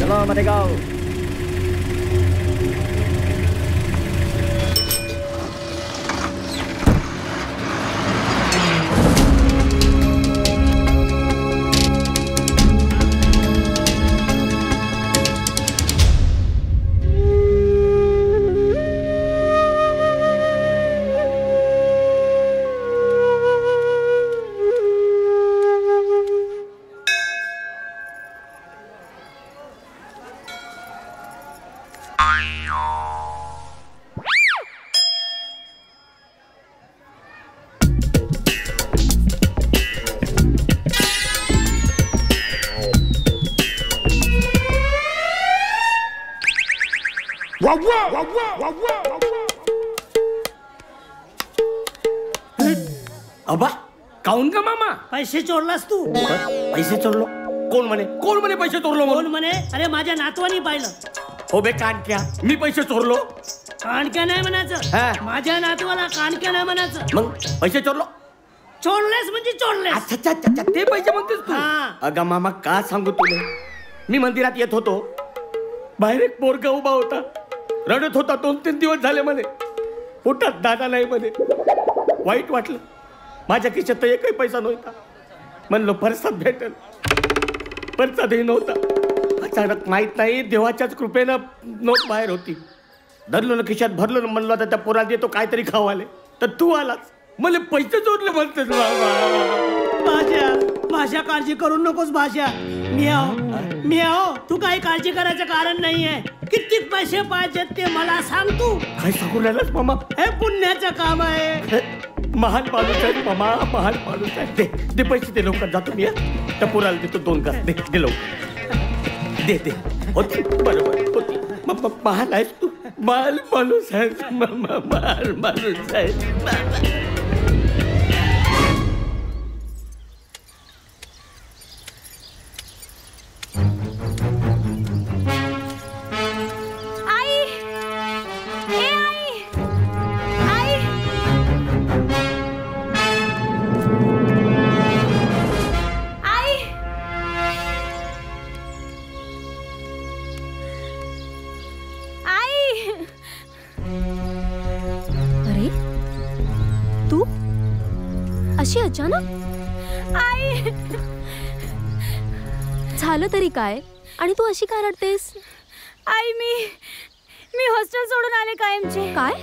चलो मडेगाव. अबा काऊन का मामा? पैसे चोरलास तू? पैसे चोरलो? कोण म्हणे पैसे चोरलो? कोण म्हणे? अरे माझ्या नातवानी पाहिलं. हो बे कानक्या, मी पैसे चोरलो? कानक्या नाही म्हणायचं, माझ्या नातवाला कानक्या नाही म्हणायचं. मग पैसे चोरलो? चोरलेस म्हणजे चोरलेस. अच्छा ते पैसे म्हणतेस तू? अगं मामा का सांगू तुला, मी मंदिरात येत होतो, बाहेर एक पोरगा उभा होता, रडत होता. 2-3 दिवस झाले म्हणे, पोटात दाना नाही म्हणे. वाईट वाटलं. माझ्या खिशात एकही पैसा नव्हता. म्हणलो परसात भेटेल, परसातही नव्हता. अचानक माहित नाही देवाच्याच कृपेनं नोट बाहेर होती. धरलो ना खिशात, भरलो ना. म्हणलो आता त्या पोराला देतो काहीतरी खावाले, तर तू आलास. मला पैसे चोरले म्हणतेस भाषा काळजी करू नकोस. भाषा मी आहो, तू काही काळजी करायचं कारण नाहीये. किती पैसे पाहिजेत ते मला सांग. तू काय सांगू राहिलास मामा? हे पुण्याचं काम आहे. महान माणूस आहे मामा, महान माणूस आहे. दे पैसे, दे लवकर. जातो मी, त्या पोराला देतो 2 घास. दे लवकर, दे. होती बरोबर होती. महान आहेस तू, महान माणूस आहेस मामा, महान माणूस आहेस. अशी अचानक? आई, झालं तरी काय? आणि तू अशी काय रडतेस? आई मी हॉस्टेल सोडून आले कायमचे. काय?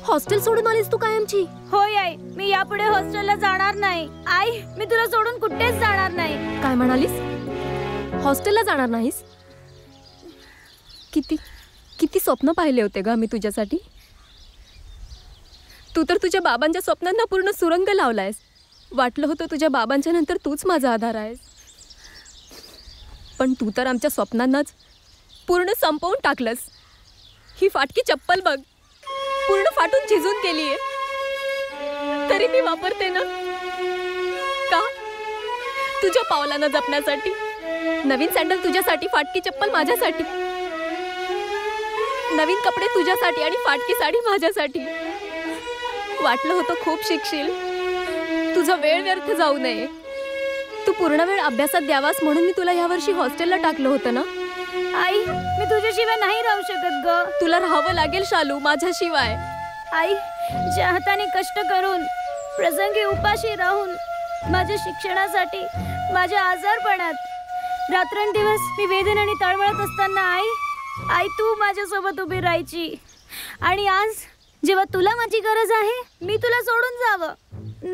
हॉस्टेल सोडून आलीस तू कायमची? होय आई, मी यापुढे हॉस्टेलला जाणार नाही. आई, मी तुला सोडून कुठेच जाणार नाही. काय म्हणालीस? हॉस्टेलला जाणार नाहीस? किती स्वप्न पाहिले होते ग मी तुझ्यासाठी. तू तर तुझ्या बाबांच्या स्वप्नांना पूर्ण सुरंग लावलायस. वाटलं होतं तुझ्या बाबांच्या नंतर तूच माझा आधार आहेस, पण तू तर आमच्या स्वप्नांनाच पूर्ण संपवून टाकलंस. ही फाटकी चप्पल बघ, पूर्ण फाटून झिजून गेलीये, तरी मी वापरते ना. का? तुझ्या पावलांना जपण्यासाठी. नवीन सँडल तुझ्यासाठी, फाटकी चप्पल माझ्यासाठी. नवीन कपडे तुझ्यासाठी आणि फाटकी साडी माझ्यासाठी. वाटलं होतं खूप शिकशील, तुझा वेळ व्यर्थ जाऊ नये, तू पूर्ण वेळ अभ्यासात द्यावास म्हणून मी तुला यावर्षी हॉस्टेलला टाकलं होतं ना. आई, मी तुझ्याशिवाय नाही राहू शकत ग. तुला राहावं लागेल शालू माझ्याशिवाय. आई, ज्या हाताने कष्ट करून, प्रसंगी उपाशी राहून, माझ्या शिक्षणासाठी, माझ्या आजारपणात रात्रंदिवस मी वेदनेने तळमळत असताना आई तू माझ्यासोबत उभी राहायची. आणि आज जेव्हा तुला माझी गरज आहे, मी तुला सोडून जावं?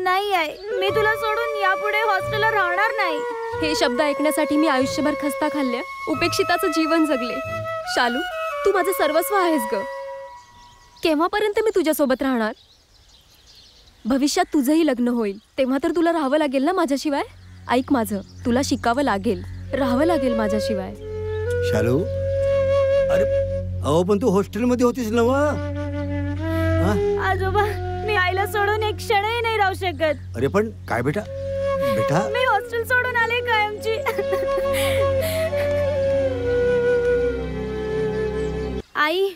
नाही आई, मी तुला सोडून यापुढे हॉस्टेलला राहणार नाही. हे शब्द ऐकण्यासाठी मी आयुष्यभर खस्ता खाल्ल्या, उपेक्षिताचं जीवन जगले. शालू, तू माझं सर्वस्व आहेस ग. केव्हापर्यंत मी तुझ्यासोबत राहणार? भविष्यात तुझंही लग्न होईल, तेव्हा तर तुला राहावं लागेल ना माझ्याशिवाय. ऐक माझं, तुला शिकावं लागेल, राहावं लागेल माझ्याशिवाय. शालू, अरे अहो पण तू हॉस्टेलमध्ये होतीस ना वा? आजोबा, मी आईला सोडून एक क्षणही नाही राहू शकत. अरे पण काय बेटा, मी हॉस्टेल सोडून आले कायमची. आई,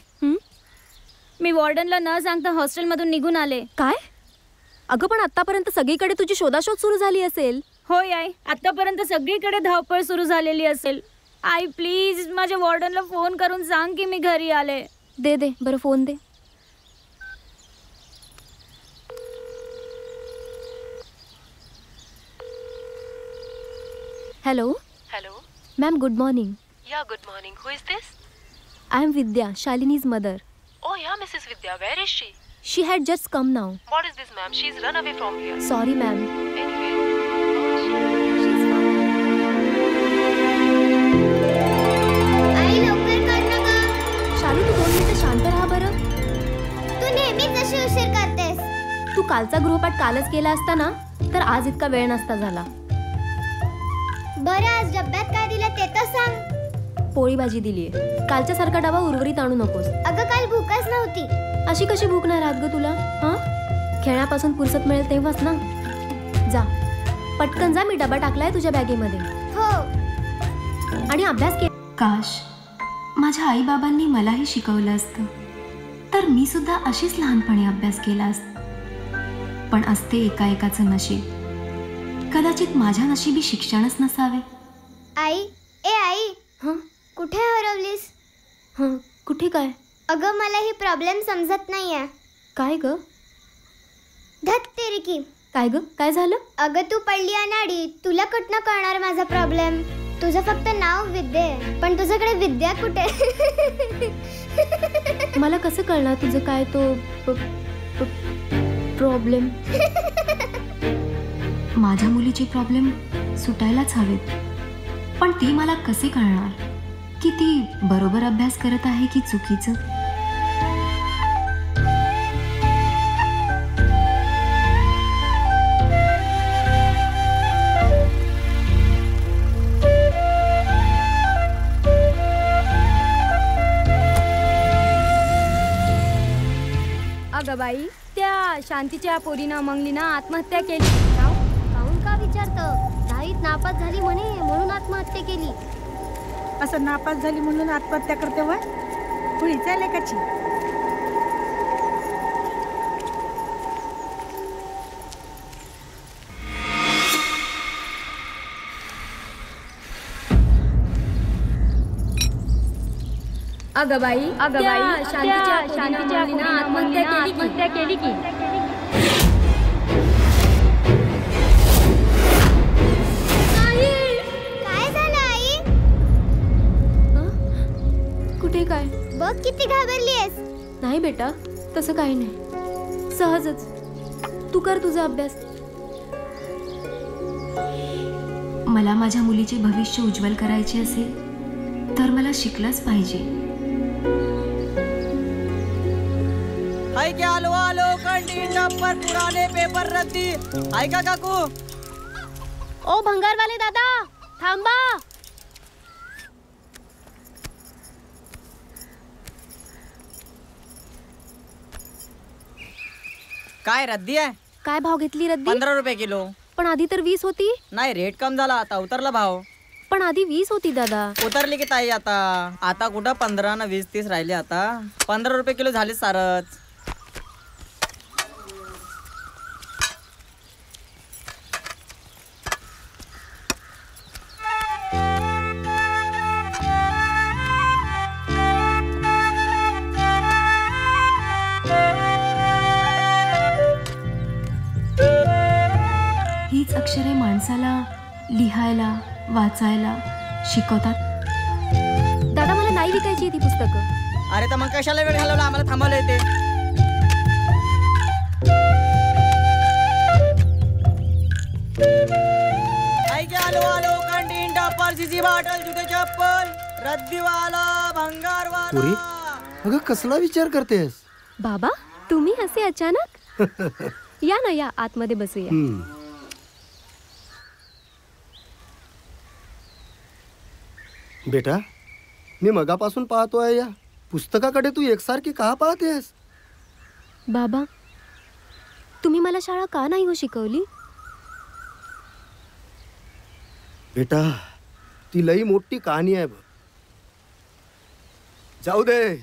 मी वॉर्डनला न सांगता हॉस्टेल मधून निघून आले. काय? अगं पण आतापर्यंत सगळीकडे तुझी शोधाशोध सुरू झाली असेल. होय आई, आतापर्यंत सगळीकडे धावपळ सुरू झालेली असेल, आई प्लीज माझ्या वॉर्डनला फोन करून सांग की मी घरी आले. दे दे बरं फोन दे. Hello Hello. Ma'am good morning. Yeah, good morning. Who is this? I am Vidya, Shalini's mother. Oh, yeah, Mrs. Vidya. Where is she? She had just come now. What is this, ma'am? She's run away from here. Sorry ma'am. Anyway, आई लवकर कर ना गं. शालू तू 2 मिनिटं शांत राहा बरं. तू नेहमीच अशी उशीर करतेस. तू कालचा गृहपाठ कालच केला असता ना तर आज इतका वेळ नसता झाला. बरं आज डब्यात काय दिलं ते तर सांग. पोळी भाजी दिलीये. कालच्या सारखा डबा उर्वरित आणू नकोस. अगं काल भूकच नव्हती. अशी कशी भूक नाही राहत ग तुला? हां खेळण्यापासून फुरसत मिळेल तेव्हाच ना. जा पटकन जा, मी डबा टाकलाय तुझ्या बॅगेमध्ये. हो. आणि अभ्यास के. काश माझ्या आईबाबांनी मलाही शिकवलं असतं तर मी सुद्धा अशीच लहानपणी अभ्यास केला असत. पण असते एकाएकाचं नशीब. कदाचित माझ्या नशिबी शिक्षणच नसावे. आई आई हां कुठे हरवलीस? हां कुठे काय? अगं मला ही प्रॉब्लेम समजत नाहीये. काय ग? धत तेरी की. काय ग काय झालं? अगं तू पडली अनाडी. तुला कुठनं कळणार माझा प्रॉब्लेम? तुझं फक्त नाव विद्या आहे पण तुझ्याकडे विद्या कुठे? मला कसं कळणार तुझं काय तो प्रॉब्लेम? माझ्या मुलीची प्रॉब्लेम सुटायलाच हवेत. पण ती मला कसे कळणार की ती बरोबर अभ्यास करत आहे की चुकीचं? अगं बाई त्या शांतीच्या पोरीनं मंगलीनं आत्महत्या केली. काहून का विचारतं? दहावीत नापास झाली म्हणे म्हणून आत्महत्या केली. असं नापास झाली म्हणून आत्महत्या करते वय पुढीच्या लेखाची. अगं बाई त्या शांतीच्या पोरीनं आत्महत्या केली की. काय झालं आई? कुठे काय? बघ किती घाबरलीयस. नाही बेटा तसं काही नाही, सहजच. तू कर तुझा अभ्यास. मला माझ्या मुलीचे भविष्य उज्ज्वल करायचे असेल तर मला शिकलंच पाहिजे. हाय क्या आलो आलो कंटीन पर पुराने पेपर रद्दी. ऐका काकू. ओ भंगारवाले दादा थांबा. काय रद्दी आहे? काय भाव घेतली रद्दी? 15 रुपये किलो. पण आधी तर 20 होती. नाही रेट कम झाला आता उतरला भाव. पण आधी 20 होती दादा. उतरली की ताई आता कुठं 15 ना 20 30 राहिले. आता 15 रुपये किलो झाले सारच. हीच अक्षरे माणसाला लिहायला वाचायला शिकवतात. दादा मला नाही विकायची ती पुस्तकं. अरे तर मग कशाला वेळ घालवला? आम्हाला थांबवलं ते. आलो आलो कंटीन टप्पर सीसी बॉटल जुते चप्पल रद्दीवाला भंगारवाला. अगं कसला विचार करतेस? बाबा तुम्ही असे अचानक? या ना या आतमध्ये बसूया. बेटा मी मगापासून पाहतोय या पुस्तकाकडे तू एकसारखी का पाहतेस? बाबा तुम्ही मला शाळा का नाही हो शिकवली? बेटा ती लई मोठी कहाणी आहे बघ. जाऊ दे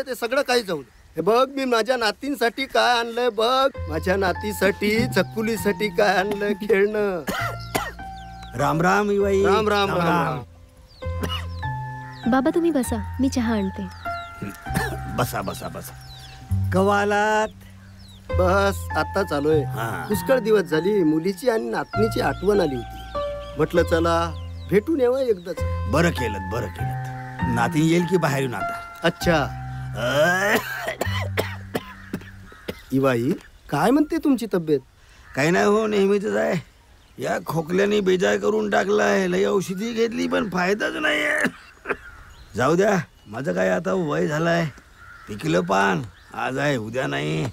ते सगळं काही जाऊ दे. हे बघ मी माझ्या नातींसाठी काय आणलंय बघ. माझ्या नातीसाठी चकुलीसाठी काय आणलंय खेळणं. राम राम इवाई. राम राम राम राम. बाबा तुम्ही बसा, मी चहा आणते. बसा बसा बसा. कवालात बस आता चालूय. पुष्कळ दिवस झाली मुलीची आणि नातनीची आठवण आली होती. म्हटलं चला भेटून यावं एकदाच. बरं केलं बरं केलं. नाती येईल की बाहेर येऊन आता. अच्छा. इवाई काय म्हणते तुमची तब्येत? काही नाही हो, नेहमीच आहे. या खोकल्याने बेजार करून टाकलाय. लई औषधी घेतली पण फायदाच नाहीये. जाऊ द्या, माझं काय आता वय झालाय. पिकलं पान आज आहे उद्या नाही.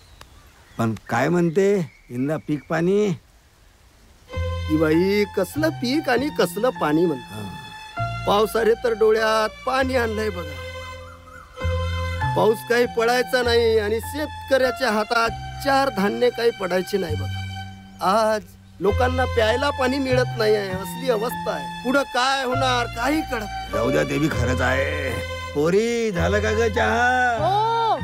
पण काय म्हणते यंदा पीक पाणी? इवाई कसलं पीक आणि कसलं पाणी म्हणत. पावसाने तर डोळ्यात पाणी आणलंय बघा. पाऊस काही पडायचा नाही आणि शेतकऱ्याच्या हातात चार धान्य काही पडायचे नाही बघा. आज लोकांना प्यायला पाणी मिळत नाही आहे. असली अवस्था आहे. पुढं काय होणार काही कळत नाही. जाऊ द्या, ते बी खरंच आहे. पोरी झालं का ग चहा?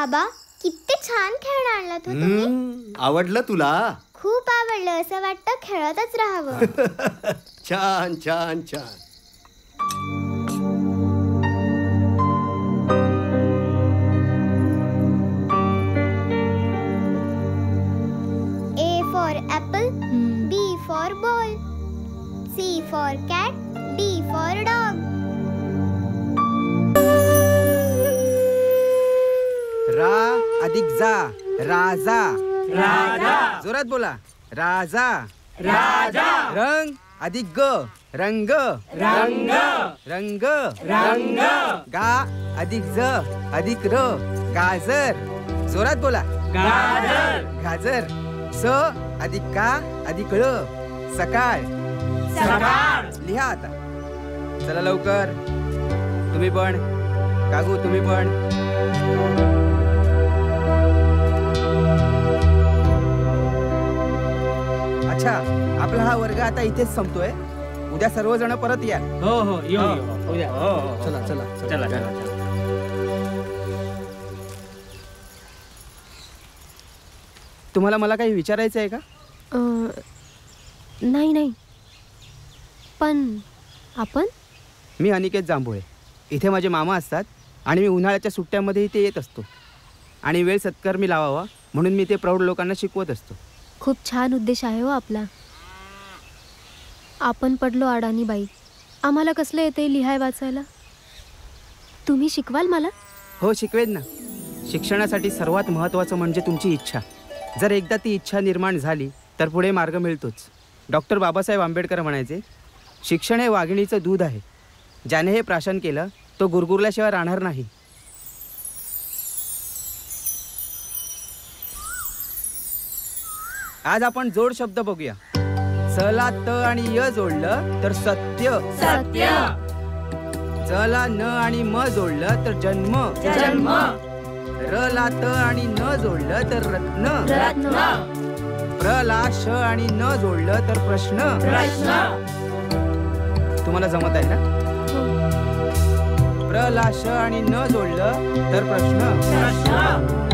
आबा किती छान खेळ आणला तू तुम्ही. आवडलं तुला? खूप आवडलं. असं वाटतं खेळतच राहावं. छान छान छान. A for apple, B for ball, C for cat, D for dog. रा अधिक जा राजा. राजा. जोरात बोला. राजा. राजा. रंग अधिक ग रंग. रंग. रंग. रंग. गा अधिक ज अधिक र गाजर. जोरात बोला. गाजर. गाजर. स अधिक का अधिक ळ सकाळ. सकाळ. लिहा आता. चला लवकर. तुम्ही पण काकू तुम्ही पण. अच्छा, आपला हा वर्ग आता इथेच संपतोय. उद्या सर्वजण परत या. हो हो उद्या. चला चला चला चला. तुम्हाला मला काही विचारायचं आहे का? नाही नाही, पण आपण. मी अनिकेत जांभुळे. इथे माझे मामा असतात आणि मी उन्हाळ्याच्या सुट्ट्यांमध्ये इथे येत असतो. आणि वेळ सत्कर्मी लावावा म्हणून मी ते प्रौढ लोकांना शिकवत असतो. खूप छान उद्देश आहे हो आपला. आपण पडलो अडाणी बाई. आम्हाला कसलं येते लिहाय वाचायला? तुम्ही शिकवाल मला? हो शिकवेन ना. शिक्षणासाठी सर्वात महत्त्वाचं म्हणजे तुमची इच्छा. जर एकदा ती इच्छा निर्माण झाली तर पुढे मार्ग मिळतोच. डॉक्टर बाबासाहेब आंबेडकर म्हणायचे, शिक्षण हे वाघिणीचं दूध आहे. ज्याने हे प्राशन केलं तो गुरगुरल्याशिवाय राहणार नाही. आज आपण जोड शब्द बघूया. सला त आणि य जोडलं तर सत्य. सत्य. जला न आणि म जोडलं तर जन्म. जन्म. र ला त आणि न जोडलं तर रत्न. रत्न. प्र ला श आणि न जोडलं तर प्रश्न. प्रश्न. तुम्हाला जमत आहे ना? प्र ला श आणि न जोडलं तर प्रश्न. प्रश्न.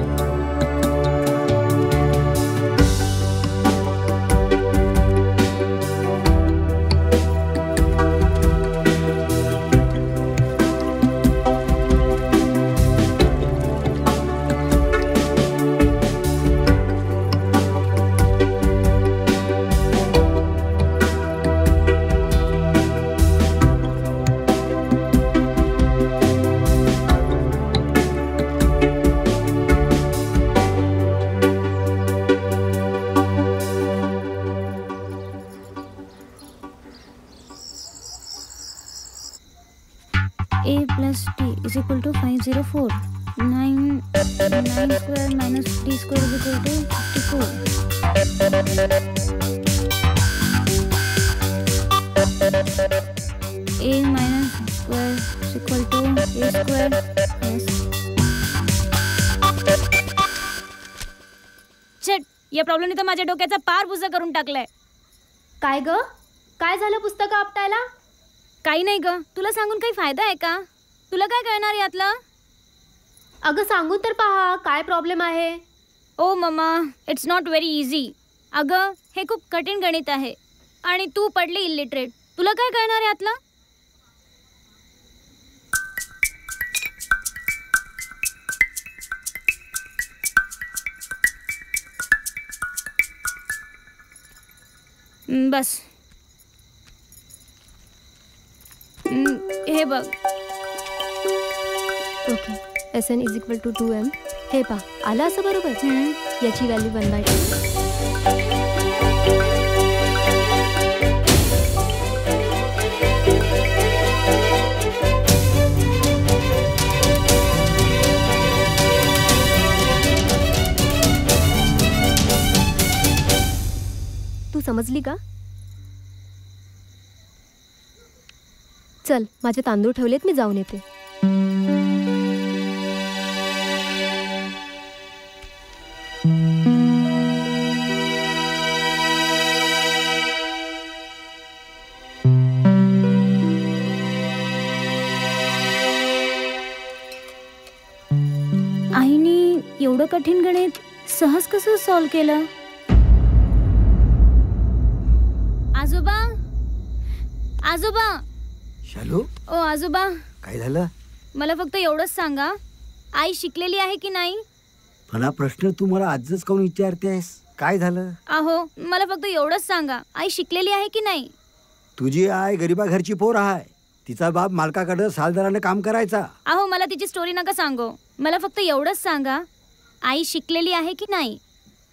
A plus D is equal to 504. 9 square minus D square is equal to 54. A minus square is equal to A square plus. Chhath, या प्रॉब्लेमने तर माझ्या डोक्याचा पार बुजा करून टाकलाय. काय ग? काय झालं पुस्तकं आपटायला? काही नाही ग. तुला सांगून काही फायदा आहे का? तुला काय कळणार यातलं? अगं सांगून तर पहा काय प्रॉब्लेम आहे. Oh mamma, it's not very easy. अगं हे खूप कठीण गणित आहे आणि तू पडली इलिटरेट. तुला काय कळणार यातलं? बस हे बघ. Okay. SN is equal to 2m. हे पा आलं असं बरोबर. याची व्हॅल्यू 1/2. तू समजली का? चल माझे तांदूळ ठेवलेत, मी जाऊन येते. आईने एवढं कठीण गणित सहज कसं सॉल्व केलं? आजोबा, आजोबा. शालू, ओ आजोबा, काय झालं? मला फक्त एवढंच सांगा, आई शिकलेली आहे की नाही? पण हा प्रश्न तू मला आजच काऊन विचारतेस? काय झालं? अहो मला फक्त एवढंच सांगा, आई शिकलेली आहे की नाही? तुझी आई गरीबा घरची पोर आहे. तिचा बाप मालकाकडे सालदाराने काम करायचा. अहो मला तिची स्टोरी नका सांगू, मला फक्त एवढंच सांगा, आई शिकलेली आहे की नाही?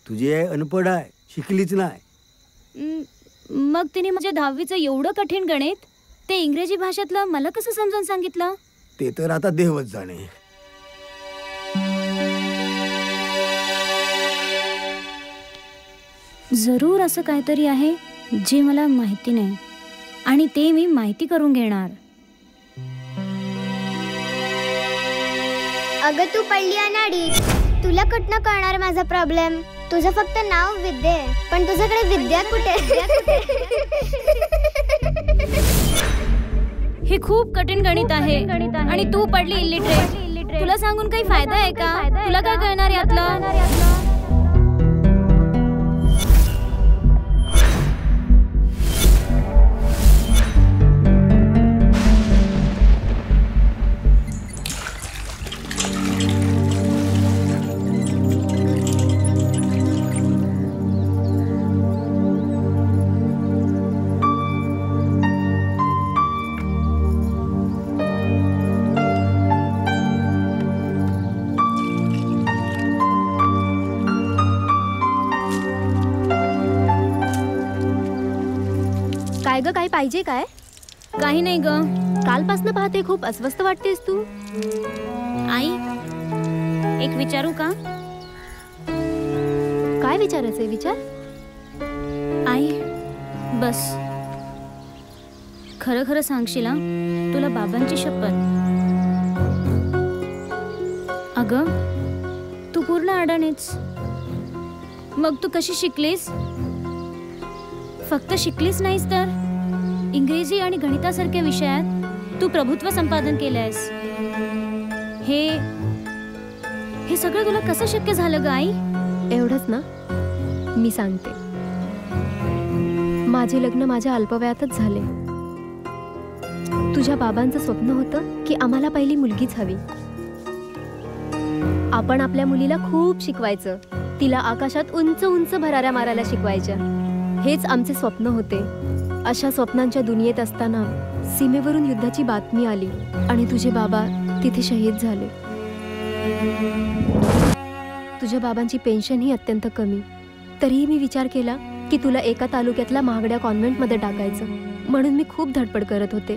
तुझी आई अनपढ आहे, शिकलीच नाही. मग तिने म्हणजे 10वीचं एवढं कठीण गणित ते इंग्रजी भाषेतलं मला कसं समजावून सांगितलं? ते तर आता देवच जाणे. जरूर असं काहीतरी आहे जे मला माहिती नाही, आणि ते मी माहिती करून घेणार. अगं तू पडली अनाडीत, तुला कुठनं कळणार माझा प्रॉब्लेम? तुझं फक्त नाव विद्या आहे, पण तुझ्याकडे विद्या कुठे? हे खूप कठीण गणित आहे आणि तू पडली इलिटरेट. तुला सांगून काही फायदा आहे का? तुला काय कळणार यातलं? काय ग, काही पाहिजे काय? काही नाही ग. कालपासनं पाहते खूप अस्वस्थ वाटतेस तू. आई एक विचारू का? काय विचारायचंय? विचार. आई बस खरं खरं सांगशील ना, तुला बाबांची शपथ. अगं तू पूर्ण अडाणीच. मग तू कशी शिकलीस? फक्त शिकलीस नाहीस तर इंग्रजी आणि गणितासारख्या विषयात तू प्रभुत्व संपादन केलंयस. हे सगळं तुला कसं शक्य झालं ग आई? एवढंच ना, मी सांगते. माझे लग्न माझ्या अल्पवयातच झाले. तुझ्या बाबांचं स्वप्न होतं की आम्हाला पहिली मुलगीच हवी. आपण आपल्या मुलीला खूप शिकवायचं, तिला आकाशात उंच उंच भराऱ्या मारायला शिकवायच्या. हेच आमचे स्वप्न होते. अशा स्वप्नांच्या दुनियेत असताना सीमेवरून युद्धाची बातमी आली आणि तुझे बाबा तिथे शहीद झाले. तुझ्या बाबांची पेन्शन ही अत्यंत कमी. तरीही मी विचार केला की तुला एका तालुक्यातल्या महागड्या कॉन्व्हेंटमध्ये टाकायचं, म्हणून मी खूप धडपड करत होते.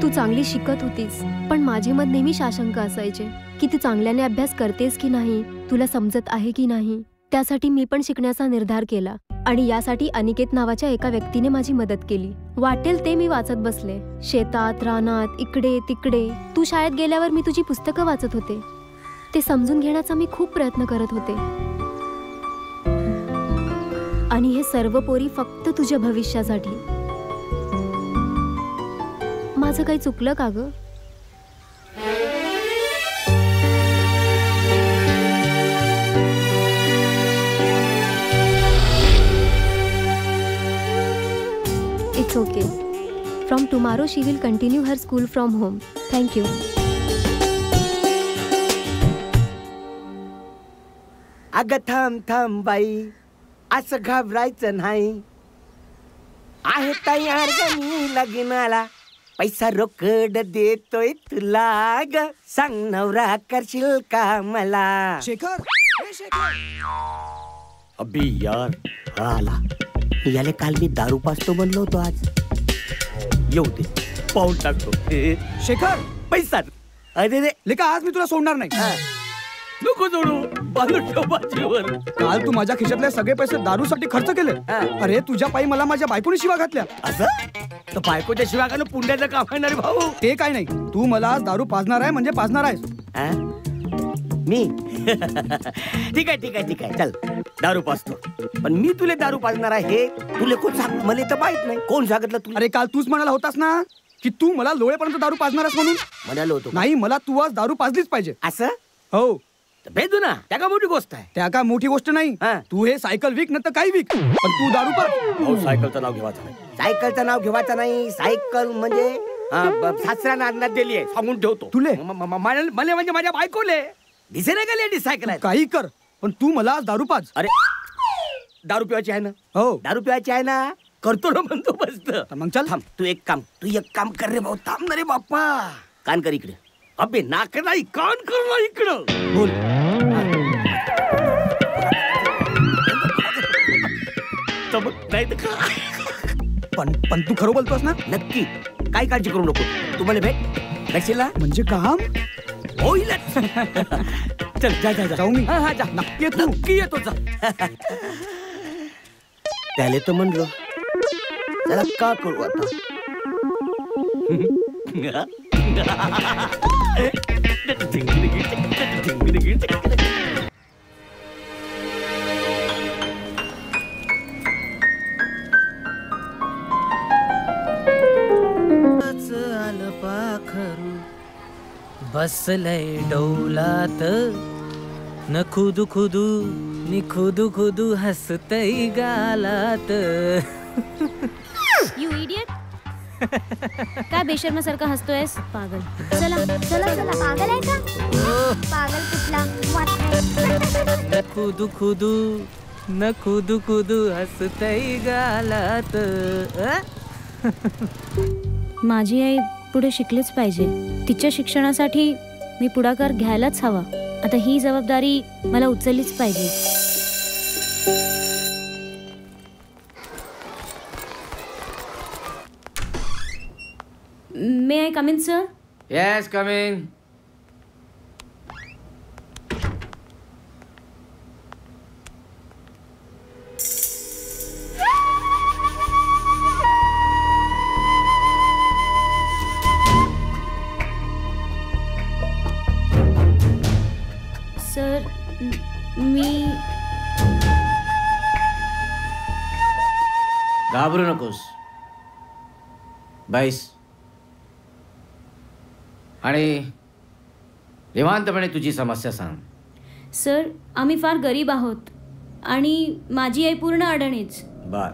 तू चांगली शिकत होतीस, पण माझे मत नेहमी साशंक असायचे की तू चांगल्याने अभ्यास करतेस की नाही, तुला समजत आहे की नाही. त्यासाठी मी पण शिकण्याचा निर्धार केला आणि यासाठी अनिकेत नावाच्या एका व्यक्तीने माझी मदत केली. वाटेल ते मी वाचत बसले, शेतात, रानात, इकडे तिकडे. तू शाळेत गेल्यावर मी तुझी पुस्तकं वाचत होते. ते समजून घेण्याचा मी खूप प्रयत्न करत होते. आणि हे सर्व पोरी फक्त तुझ्या भविष्यासाठी. माझं काही चुकलं का ग? It's okay. From tomorrow she will continue her school from home. Thank you. अगं थांब थांब बाई, असं घाबरायचं नाही. आहे तयार ग मी लग्नाला, पैसा रोकड देतोय तुला ग, सांग नवरा करशील का मला? शेखर, अबे यार आला. याले काल मी दारू पाजतो म्हणलो होतो, आज येऊ दे पाऊल टाकतो. शेखर पैसा अरे रे लेका, आज मी तुला सोडणार नाही. नको जोडू बाजूवर. काल तू माझ्या खिशातले सगळे पैसे दारूसाठी खर्च केले. अरे तुझ्या पायी मला माझ्या बायकोने शिवा घातल्या. असं तर बायकोच्या शिवा घालून पुण्याचं काम आहे ना रे भाऊ. ते काय नाही, तू मला आज दारू पाजणार आहे म्हणजे पाजणार आहेस. मी ठीक आहे चल दारू पाजतो, पण मी तुला दारू पाजणार आहे तुला कोण सांग? मला तर माहित नाही. कोण सांगितलं तुला? अरे काल तूच म्हणाला होतास ना की तू मला लोळेपर्यंत दारू पाजणार आहेस म्हणून. म्हणालो होतो नाही, मला तू आज दारू पाजलीच पाहिजे. असं? हो. भेटू ना, त्या का मोठी गोष्ट आहे? त्या का मोठी गोष्ट नाही. तू हे सायकल विक नंतर काही विक, पण तू दारू पाज. सायकलचं नाव घेवायचं नाही. सायकलचं नाव घेवायचं नाही. सायकल म्हणजे सासऱ्यानं अन्नात दिली आहे, सांगून ठेवतो. तुले मला म्हणजे माझ्या बायकोले दिसे नाही का लेडीज सायकल आहे. काही कर, पण तू मला आज दारू पाज. अरे दारू पिवायची आहे ना? हो दारू पिवायची आहे ना, करतो ना म्हणतो बसत. मग चल. थांब, तू एक काम कर रे भाऊ. थांब ना रे बाप्पा. कान कर इकडे. अबे नाक नाही, कान कर ना इकडं. बोल. नाही पण तू खरं बोलतोस ना? नक्की, काय काळजी करू नको. तुम्हाला भेटशील ना? म्हणजे काम होईल. चल जा जाऊ मी. हा जा. नक्की येतो जा. त्याले तर म्हणलो त्याला का करू आता. बसलय डौलात न खुदू खुदू नि खुदू खुदू हसतय गालात. You idiot. काय बेशर्मासारखा हसतोयस पागल. चला चला चला. पागल आहे का? पागल कुठला? न खुदू खुदू न खुदू खुदू हसतय गालात. माझी आई पुढे शिकलीच पाहिजे. तिच्या शिक्षणासाठी मी पुढाकार घ्यायलाच हवा. आता ही जबाबदारी मला उचललीच पाहिजे. May I come in sir? Yes, come in. Sir मी घाबरू नकोस. बैस आणि निवांतपणे तुझी समस्या सांग. सर आम्ही फार गरीब आहोत आणि माझी आई पूर्ण अडणीच. बर.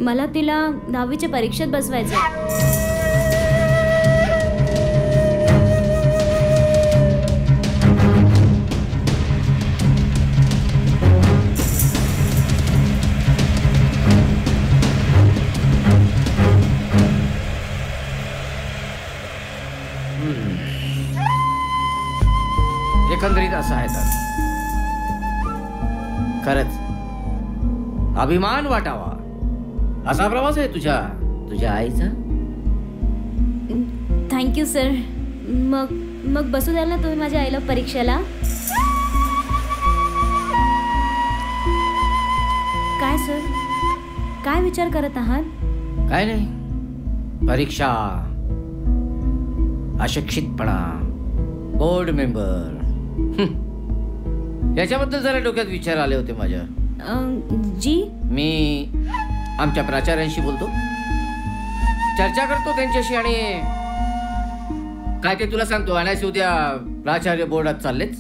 मला तिला 10वीच्या परीक्षेत बसवायचं. एकंदरीत असं आहे तर खरंच अभिमान वाटावा असा प्रवास आहे तुझ्या आईचा. Thank you sir. मग बसू द्याल ना तुम्ही माझ्या आईला परीक्षेला? काय सर, काय विचार करत आहात? काय नाही, परीक्षा, अशिक्षितपणा, बोर्ड मेंबर याच्याबद्दल जरा डोक्यात विचार आले होते माझ्या. जी मी आमच्या प्राचार्यांशी बोलतो, चर्चा करतो त्यांच्याशी आणि काय ते तुला सांगतो. आणि उद्या प्राचार्य बोर्डात चाललेच.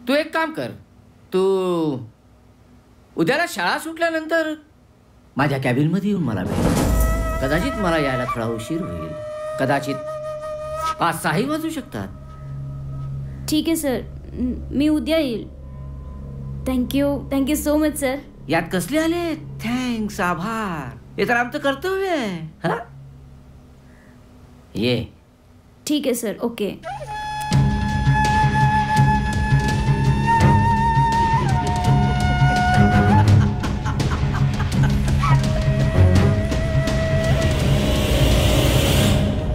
तू एक काम कर, तू उद्याला शाळा सुटल्यानंतर माझ्या कॅबिनमध्ये येऊन मला भेट. कदाचित मला यायला थोडा उशीर होईल, कदाचित 5-6 वाजू शकतात. ठीक आहे सर, मी उद्या येईल. Thank you so much sir. यात कसले आले थँक्स, आभार. हे तर आमचं कर्तव्य आहे. हा ये. ठीक आहे सर. ओके.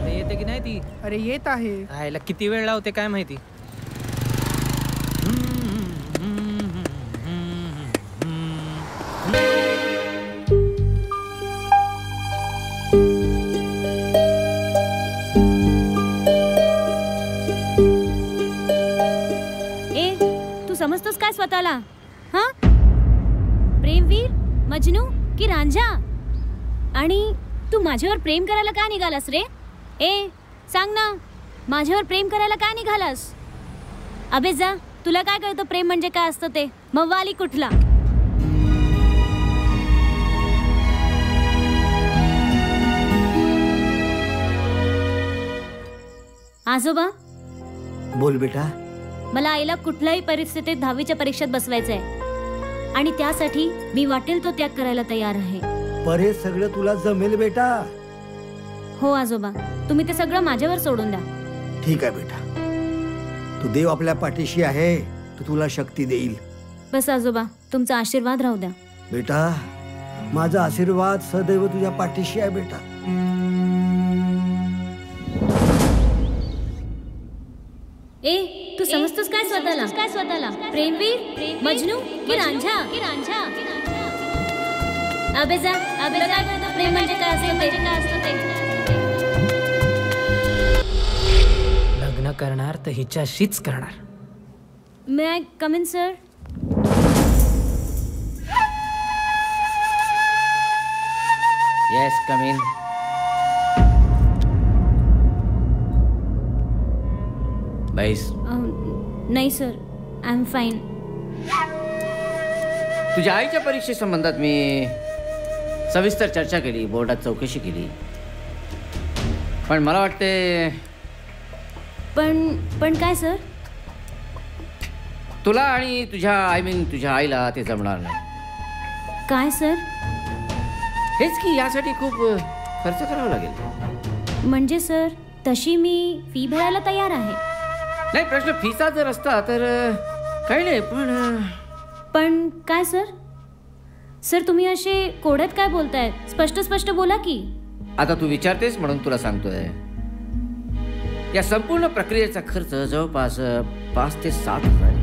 येते की नाही ती? अरे येत आहे. राहायला किती वेळ लावते काय माहिती. समजतोस काय स्वतःला? हा, प्रेमवीर, मजनू की रांझा? आणि तू माझ्यावर प्रेम करायला का निघालास रे? ए सांग ना, माझ्यावर प्रेम करायला का निघालास? अबे जा, तुला काय कळतं प्रेम म्हणजे काय असतं ते? मव्वाली कुठला. आजोबा. बोल बेटा. मला आईला कुठल्याही परिस्थितीत 10वीच्या परीक्षेत बसवायचंय आणि त्यासाठी मी वाटेल तो त्याग करायला तयार आहे. पर हे सगळं तुला जमेल बेटा? हो आजोबा, तुम्ही ते सगळं माझ्यावर सोडून द्या. ठीक आहे बेटा, तू देव आपल्या पाठीशी आहे, तो तुला शक्ती देईल. बस आजोबा, तुमचा आशीर्वाद राहू द्या. बेटा, माझा आशीर्वाद सदैव तुझ्या पाठीशी आहे बेटा. ए तू समजतोस काय स्वतःला? प्रेमवीर, मजनू की रांझा? अबे जा, अबे जा, प्रेम म्हणजे काय असतं ते? लग्न करणार तर हिच्याशीच करणार. May I come in sir? Yes, come in. बैस. नाही सर, आय एम फाईन. तुझ्या आईच्या परीक्षेसंबंधात मी सविस्तर चर्चा केली, बोर्डात चौकशी केली, पण मला वाटते. पण काय सर? तुला आणि तुझ्या आईला ते जमणार नाही. काय सर? हेच की, यासाठी खूप खर्च करावा लागेल. म्हणजे सर, तशी मी फी भरायला तयार आहे. नाही, प्रश्न फीचा जर असता तर काही नाही, पण काय सर? सर तुम्ही असे कोड्यात काय बोलताय? स्पष्ट बोला की. आता तू विचारतेस म्हणून तुला सांगतोय. या संपूर्ण प्रक्रियेचा खर्च जवळपास 5 ते 7 हजार.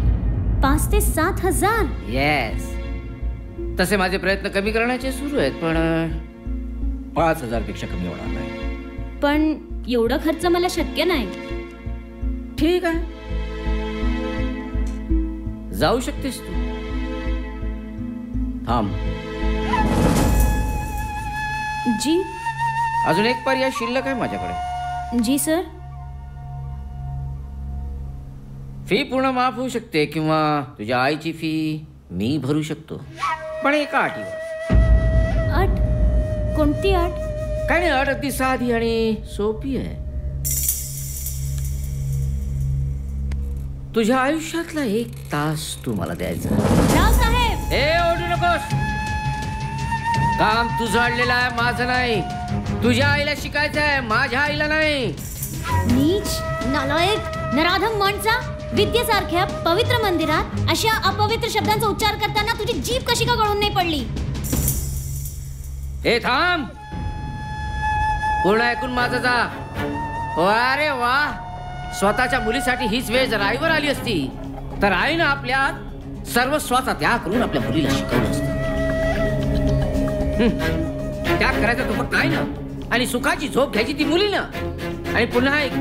5 ते 7 हजार? येस. तसे माझे प्रयत्न कमी करण्याचे सुरू आहेत, पण 5,000 पेक्षा कमी होणार नाही. पण एवढा खर्च मला शक्य नाही. ठीक आहे, जाऊ शकतेस तू. थांब. जी. अजून एक पर्याय शिल्लक आहे माझ्याकडे. जी सर. फी पूर्ण माफ होऊ शकते किंवा तुझ्या आईची फी मी भरू शकतो, पण एका अटीवर. अट? कोणती अट? काय नाही, अट अगदी साधी आणि सोपी आहे. तुझ्या आयुष्यातला 1 तास तू मला द्यायचा. रावसाहेब, ए ओढू नकोस. काम तुझं आणलेलं आहे, माझं नाही. तुझ्या आईला शिकायचं आहे, माझ्या आईला नाही. नीच, नालायक, नराधम माणसा, विद्येसारख्या पवित्र मंदिरात अशा अपवित्र शब्दांचा उच्चार करताना तुझी जीभ कशी का गळून नाही पडली? ए थांब. पूर्ण ऐकून माझं जा. अरे वा, स्वतःच्या मुलीसाठी हीच वेळ जर आईवर आली असती तर आईनं आपल्या सर्वस्वाचा त्याग करून आपल्या मुलीला शिकवलं असतं. त्याग करायचा तो फक्त आईनं, आणि सुखाची झोप घ्यायची ती मुलीनं. आणि पुन्हा एक,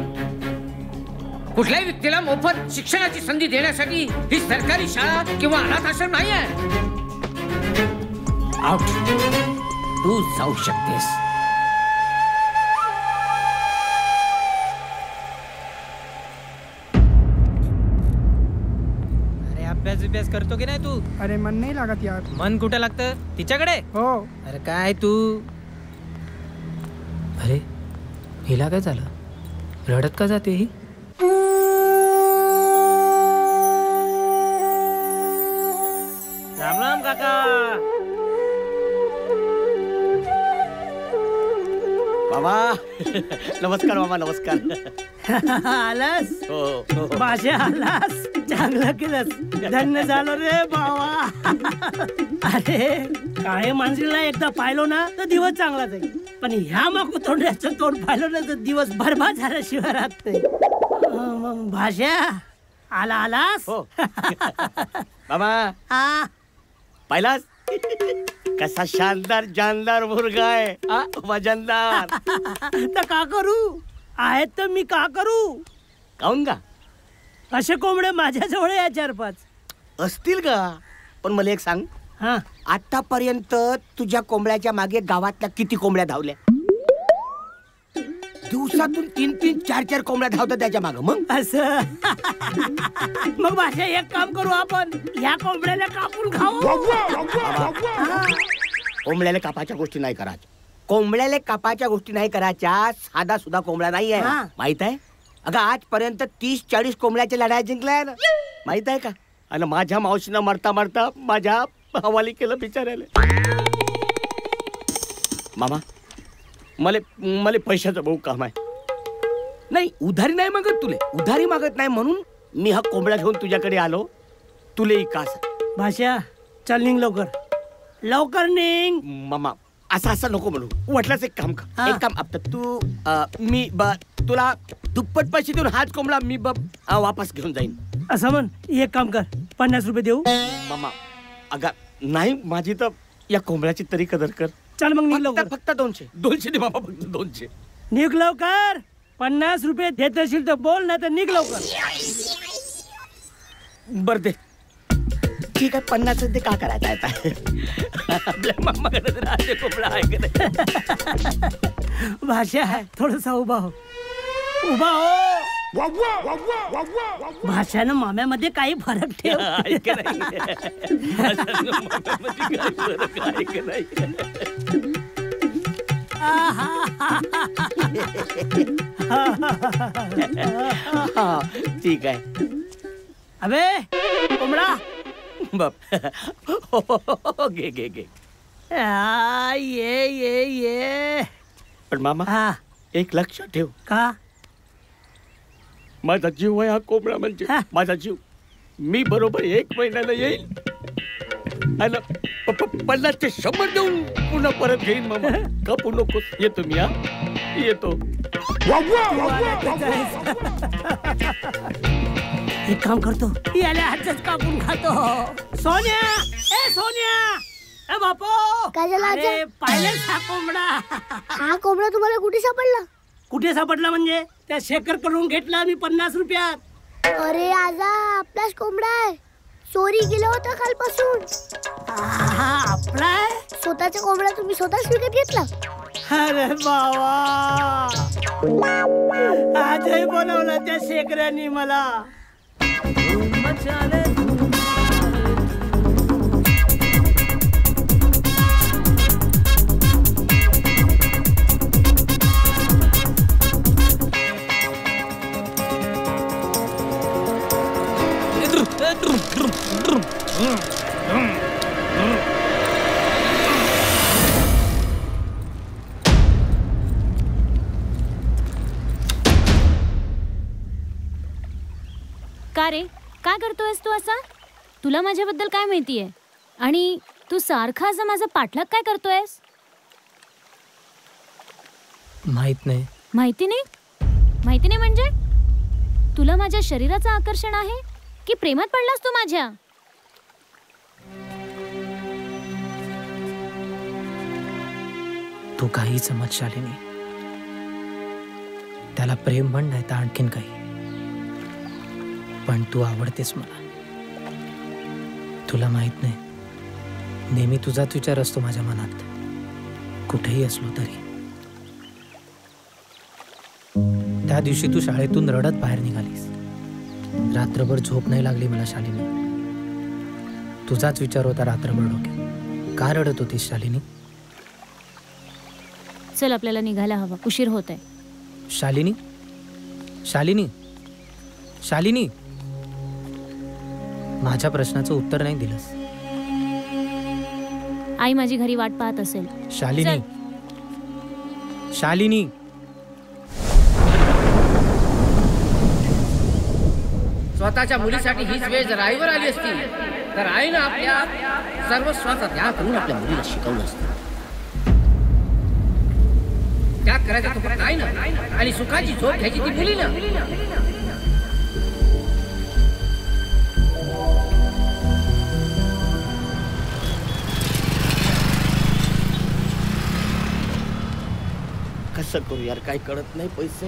कुठल्याही व्यक्तीला मोफत शिक्षणाची संधी देण्यासाठी ही सरकारी शाळा किंवा अनाथ आश्रम नाही आहे. आउट. तू जाऊ शकतेस. अभ्यास करतो की नाही तू? अरे मन नाही लागत यार. मन कुठं लागतं? तिच्याकडे. हो. अरे काय तू? अरे हिला काय झालं? रडत का जाते ही? राम राम काका. मामा नमस्कार मामा नमस्कार. आलास हो भाषा आलास चांगलं केलंस. धन्य झालो रे बाबा. अरे काळे मांजरीला एकदा पाहिलो ना तर दिवस चांगला जाईल, पण ह्या मागू तोंड्याचं तोंड पाहिलं ना तर दिवस बरबाद झाल्याशिवाय राहत नाही. मग भाषा आलास हो. मामा पाहिलास कसा शानदार जानदार मुलगा आहे. वजनदार. तर का करू आहेत तर मी का करू. काऊन का असे कोंबडे माझ्याजवळ या 4-5 असतील का. पण मला एक सांग, आतापर्यंत तुझ्या कोंबड्याच्या मागे गावातल्या किती कोंबड्या धावल्या. दिवसातून 3-3, 4-4 कोंबड्या धावतात त्याच्या मागे. मग असं मग भाषा एक काम करू आपण या कोंबड्याला कापून खाऊ. कोंबड्याला कापाच्या गोष्टी नाही करायच्या. कोंबड्याला कापाच्या गोष्टी नाही करायच्या. साधा सुद्धा कोंबडा नाही आहे माहित आहे. अगं आजपर्यंत 30-40 कोंबड्याच्या लढाई जिंकल्या ना माहित आहे का. आणि माझ्या मावशीनं मरता मरता माझ्या हवाली केलं बिचारायला. मामा मला पैशाचं बहु काम आहे. नाही उधारी नाही मागत तुले. उधारी मागत नाही म्हणून मी हा कोंबडा घेऊन तुझ्याकडे आलो. तुले कास भाषा चल निघ लवकर निघ. मामा असं नको म्हणू. वाटल्यास एक काम कर. एक काम आता तू मी तुला दुप्पट पैसे देऊन हाच कोंबडा मी वापस घेऊन जाईन. असं म्हण. एक काम कर 50 रुपये देऊ. मामा अगा नाही माझी तर या कोंबड्याची तरी कदर कर. चल मग निघ लवकर. फक्त 200 दे मामा. फक्त 200 निघ लवकर. 50 रुपये देत असेल तर बोल, नाही तर निघ लवकर. बर दे. ठीक आहे 50 ते का करायचं आहे. आपल्या मामाकडे राहते कोंबडा आहे का. भाषा थोडसा उभा हो. भाषानं माम्यामध्ये काही फरक ठेव. ठीक आहे. अबे कोंबडा बाप घे घे घे. ये पण मामा एक लक्षात ठेव. का माझा जीव आहे हा कोंबडा म्हणजे माझा जीव. मी बरोबर 1 महिन्याला येईल आणि 50 ते 100 देऊन पुन्हा परत घेईन. मामा कापू नको. येतो मी. येतो. एक काम करतो याला हातच कापून खातो. सोन्या ए सोन्या ए बापू काय झालं. अरे पाहिलेच हा कोंबडा. हा कोंबडा तुम्हाला कुठे सापडला. कुठे सापडला म्हणजे त्या शेखर कडून घेतला मी 50 रुपयात. अरे आजा आपलाच कोंबडा आहे. चोरी गेला होता कालपासून. आपला स्वतःचा कोंबडा तुम्ही स्वतःच विकत घेतला. अरे बाबा आजही बोलवलं त्या शेखरांनी मला. का रे काय करतोयस तू असा. तुला माझ्याबद्दल काय माहितीये आणि तू सारखा असा माझा पाठलाग काय करतोयस. माहित नाही. माहिती नाही म्हणजे तुला माझ्या शरीराचं आकर्षण आहे की प्रेमात पडलास तू माझ्या. तू काही समज शालिनी. त्याला प्रेम म्हण नाही तर आणखीन काही, पण तू आवडतेस मला. तुला माहित नाही नेहमी तुझाच विचार असतो माझ्या मनात कुठेही असलो तरी. त्या दिवशी तू शाळेतून रडत बाहेर निघालीस. रात्रभर झोप नाही लागली मला शालिनी. तुझाच विचार होता रात्रभर डोक्यात. का रडत होतीस शालिनी. चल आपल्याला निघायला हवं, उशीर होत आहे. शालिनी शालिनी शालिनी माझ्या प्रश्नाचं उत्तर नाही दिलंस. आई माझी घरी वाट पाहत असेल. शालिनी शालिनी, स्वतःच्या मुलीसाठी हीच वेळ जर आईवर आली असती तर आईनं आपल्या सर्वस्वाचा त्याग करून आपल्या मुलीला शिकवलं असतं. त्याग करायचा तो फक्त आईनं आणि सुखाची झोप घ्यायची ती मुलीनं. कसं करू यार, काय कळत नाही. पैसे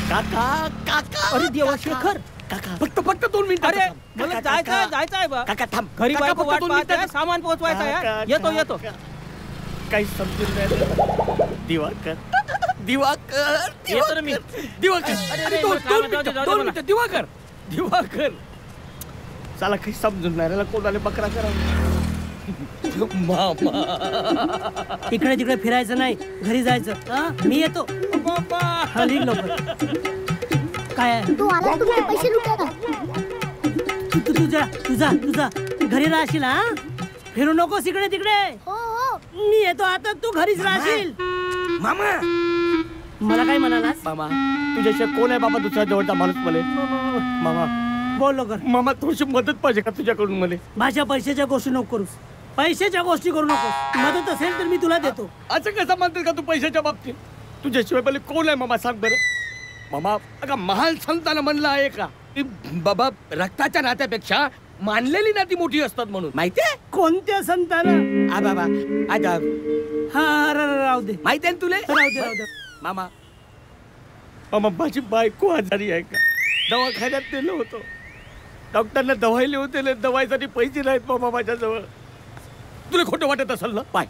काका काका, अरे देवा शेखर, काका फक्त 2 मिनिटं. अरे मला जायचं आहे बा. काका थांब, घरी काका, बायको फक्त वाट 2 पाहत आहे, मिनिटं. सामान पोहोचवायचं आहे. काका, येतो काही समजून नाही. दिवाकर येतो ना मी. अरे 2 मिनिटं. दिवाकर चला, काही समजून नाही राहिला. कोणाला बकरा करा. मामा इकडे तिकडे फिरायचं नाही, घरी जायचं. हा, मी येतो. हा, निघ लवकर. काय आहे? तू आला, तुमचे पैसे लुटा का? तुझा घरी राहशील. हा, फिरू नकोस इकडे तिकडे. मी येतो आता, तू घरीच राहशील. मामा मला काय म्हणालास? मामा तुझ्याशिवाय कोण आहे बाबा दुसऱ्या जवळचा माणूस मला? मामा बोल लवकर. मामा थोडीशी मदत पाहिजे का तुझ्याकडून मला? माझ्या पैशाच्या गोष्टी नको करूस. पैशाच्या गोष्टी करू नको. मदत असेल तर मी तुला देतो. असं कसं म्हणतेस का तू पैशाच्या बाबतीत? तुझ्याशिवाय पहिले कोण आहे मामा, सांग बरं. मामा अगं महान संतानं म्हणलं आहे का की बाबा रक्ताच्या नात्यापेक्षा मानलेली नाती मोठी असतात म्हणून, माहितीये? कोणत्या संतानं? आ बाबा आता हा, राहू दे. माहिती आहे ना तुले? राहू दे. मामा माझी बायको आजारी आहे का? दवाखान्यात नेलं होतं. डॉक्टरला दवाई लिहून दिले, दवाईसाठी पैसे नाहीत मामा माझ्याजवळ. तुला खोटं वाटत असेल ना? पाय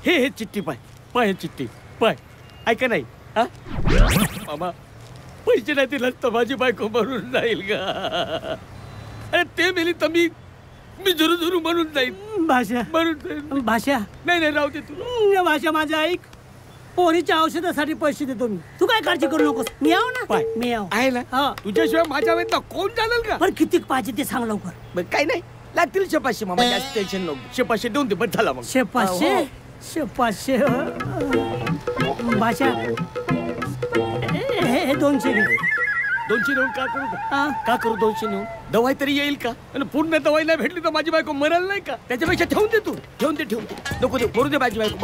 हे चिठ्ठी, पाय हे चिठ्ठी, पाय ऐका नाही. हा मामा पैसे नाही दिलं तर माझी बायको मरून जाईल का? अरे ते मेली तर मी झुरू म्हणून जाईल. भाषा मरून जाईल. भाषा नाही राहू दे तुला. भाषा माझ्या ऐक. पोरीच्या औषधासाठी पैसे देतो मी. तू काय काळजी करू नकोस. मी आव ना. पाय मी आव आहे ना. हा, तुझ्याशिवाय माझ्या वेळेला कोण चालेल का? पण किती पाहिजे ते सांग लवकर. काही नाही, लागतील 500 मामा, जास्त टेन्शन नको. 500 देऊन दे, बस झाला मग. 500 भाषा हे 200 घे. 200 नेऊन का करू 200 नेऊन? दवाई तरी येईल का? आणि पूर्ण दवाई नाही भेटली तर माझी बायको मरल नाही का? त्याच्यापेक्षा ठेवून दे तू. ठेवून दे नको दे. मरू दे माझी बायको,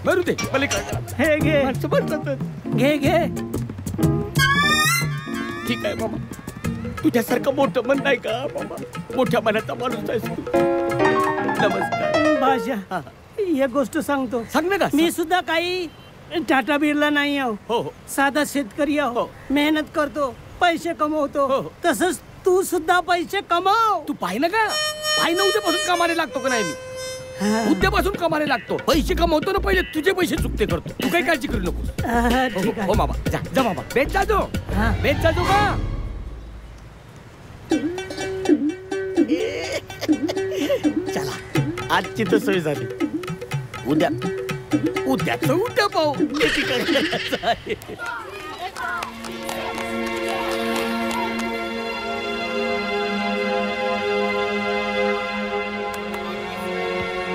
मरू दे. मला हे घे. घे ठीक आहे बाबा. तुझ्यासारखं मोठं मन नाही का बाबा? मोठ्या मनाचा माणूस आहेस तू. नमस्कार भाषा. एक गोष्ट सांगतो. सांग ना. मी सुद्धा काही टाटा बिर्ला नाही आहो. हो. साधा शेतकरी आहो. मेहनत करतो, पैसे कमवतो. तसंच तू सुद्धा पैसे कमाव. तू पाहि ना का? उद्यापासून कामाला लागतो का नाही मी? उद्यापासून कामाला लागतो. पैसे कमवतो ना, पहिले तुझे पैसे चुकते करतो. तू काही काळजी करू नको. हो बाबा, जा बाबा. बेच जाजो का? चला, आजची तर सोय झाली. उद्या पाहू.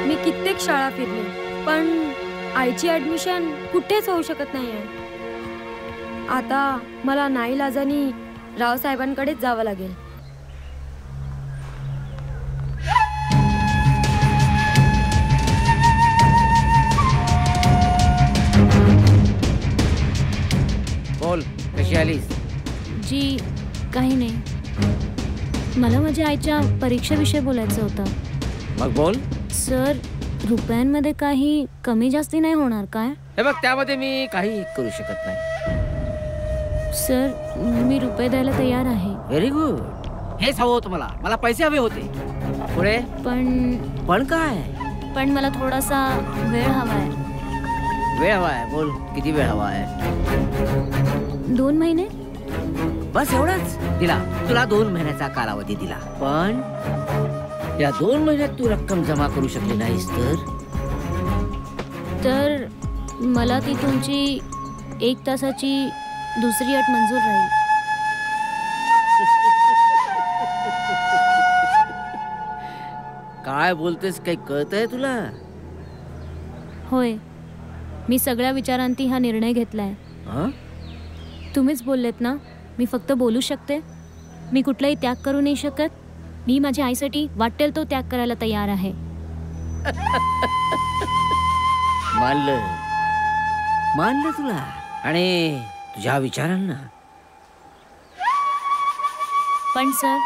मी कित्येक शाळा फिरले, पण आईची ऍडमिशन कुठेच होऊ शकत नाहीये. आता मला नाईलाजानी रावसाहेबांकडेच जावं लागेल. बोल, कशी आलीस? जी काही नाही. मला माझ्या आईच्या परीक्षेविषयी बोलायचं होतं. मग बोल. सर, रुपयांमध्ये काही कमी जास्ती नाही होणार काय? हे बघ, त्यामध्ये मी काही करू शकत नाही. सर, मी रुपये द्यायला तयार आहे. Very good. हेच हवं होतं मला पैसे हवे होते. पुढे? पण काय? पण मला थोडासा वेळ हवा आहे. वेळ हवा आहे? बोल, किती वेळ हवा आहे? 2 महिने. बस एवढंच? तुला 2 महिन्याचा कालावधी दिला, पण या 2 महिन्यात तू रक्कम जमा करू शकली नाहीस तर मला ती तुमची 1 तासाची दुसरी अट मंजूर राहील. काय बोलतेस? काही कळतंय तुला? होय, मी सगळ्या विचारांती हा निर्णय घेतलाय. तुम्हीच बोललेत ना, मी फक्त बोलू शकते. मी कुठलाही त्याग करू नाही शकत. मी माझ्या आईसाठी वाटेल तो त्याग करायला तयार आहे. मानलं तुला आणि तुझ्या विचारांना. पण सर,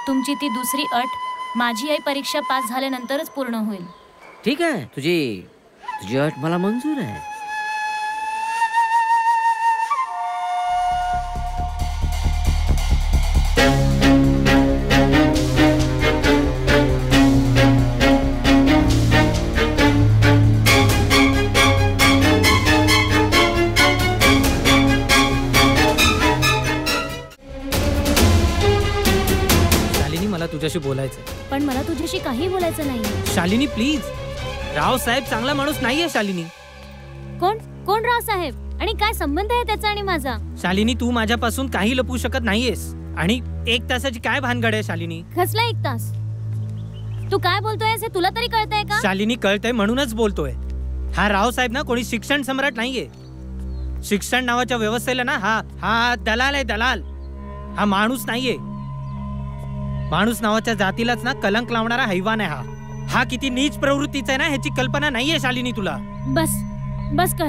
तुमची ती दुसरी अट माझी आई परीक्षा पास झाल्यानंतरच पूर्ण होईल. ठीक आहे, तुझी अट मला मंजूर आहे. तुझ्याशी बोलायचं. पण मला तुझ्याशी काही बोलायचं नाही. शालिनी प्लीज. राव साहेब चांगला माणूस नाहीये शालिनी. कोण राव साहेब आणि काय संबंध आहे त्याचा आणि माझा? शालिनी, तू माझ्यापासून काही लपवू शकत नाहीयेस. आणि 1 तासाची काय भानगड आहे शालिनी? कसला 1 तास? तू काय बोलतोयस हे तुला तरी कळतंय का? शालिनी, कळतंय म्हणूनच बोलतोय. हा राव साहेब ना कोणी शिक्षण सम्राट नाहीये. शिक्षण नावाच्या व्यवस्थेला ना हा दलाल आहे, दलाल. हा माणूस नाहीये. माणूस नावाच्या जातीलाच ना कलंक लावणारा हैवान आहे हा. किती नीच प्रवृत्तीचा आहे ना ह्याची कल्पना नाहीये शालिनी तुला. बस कर.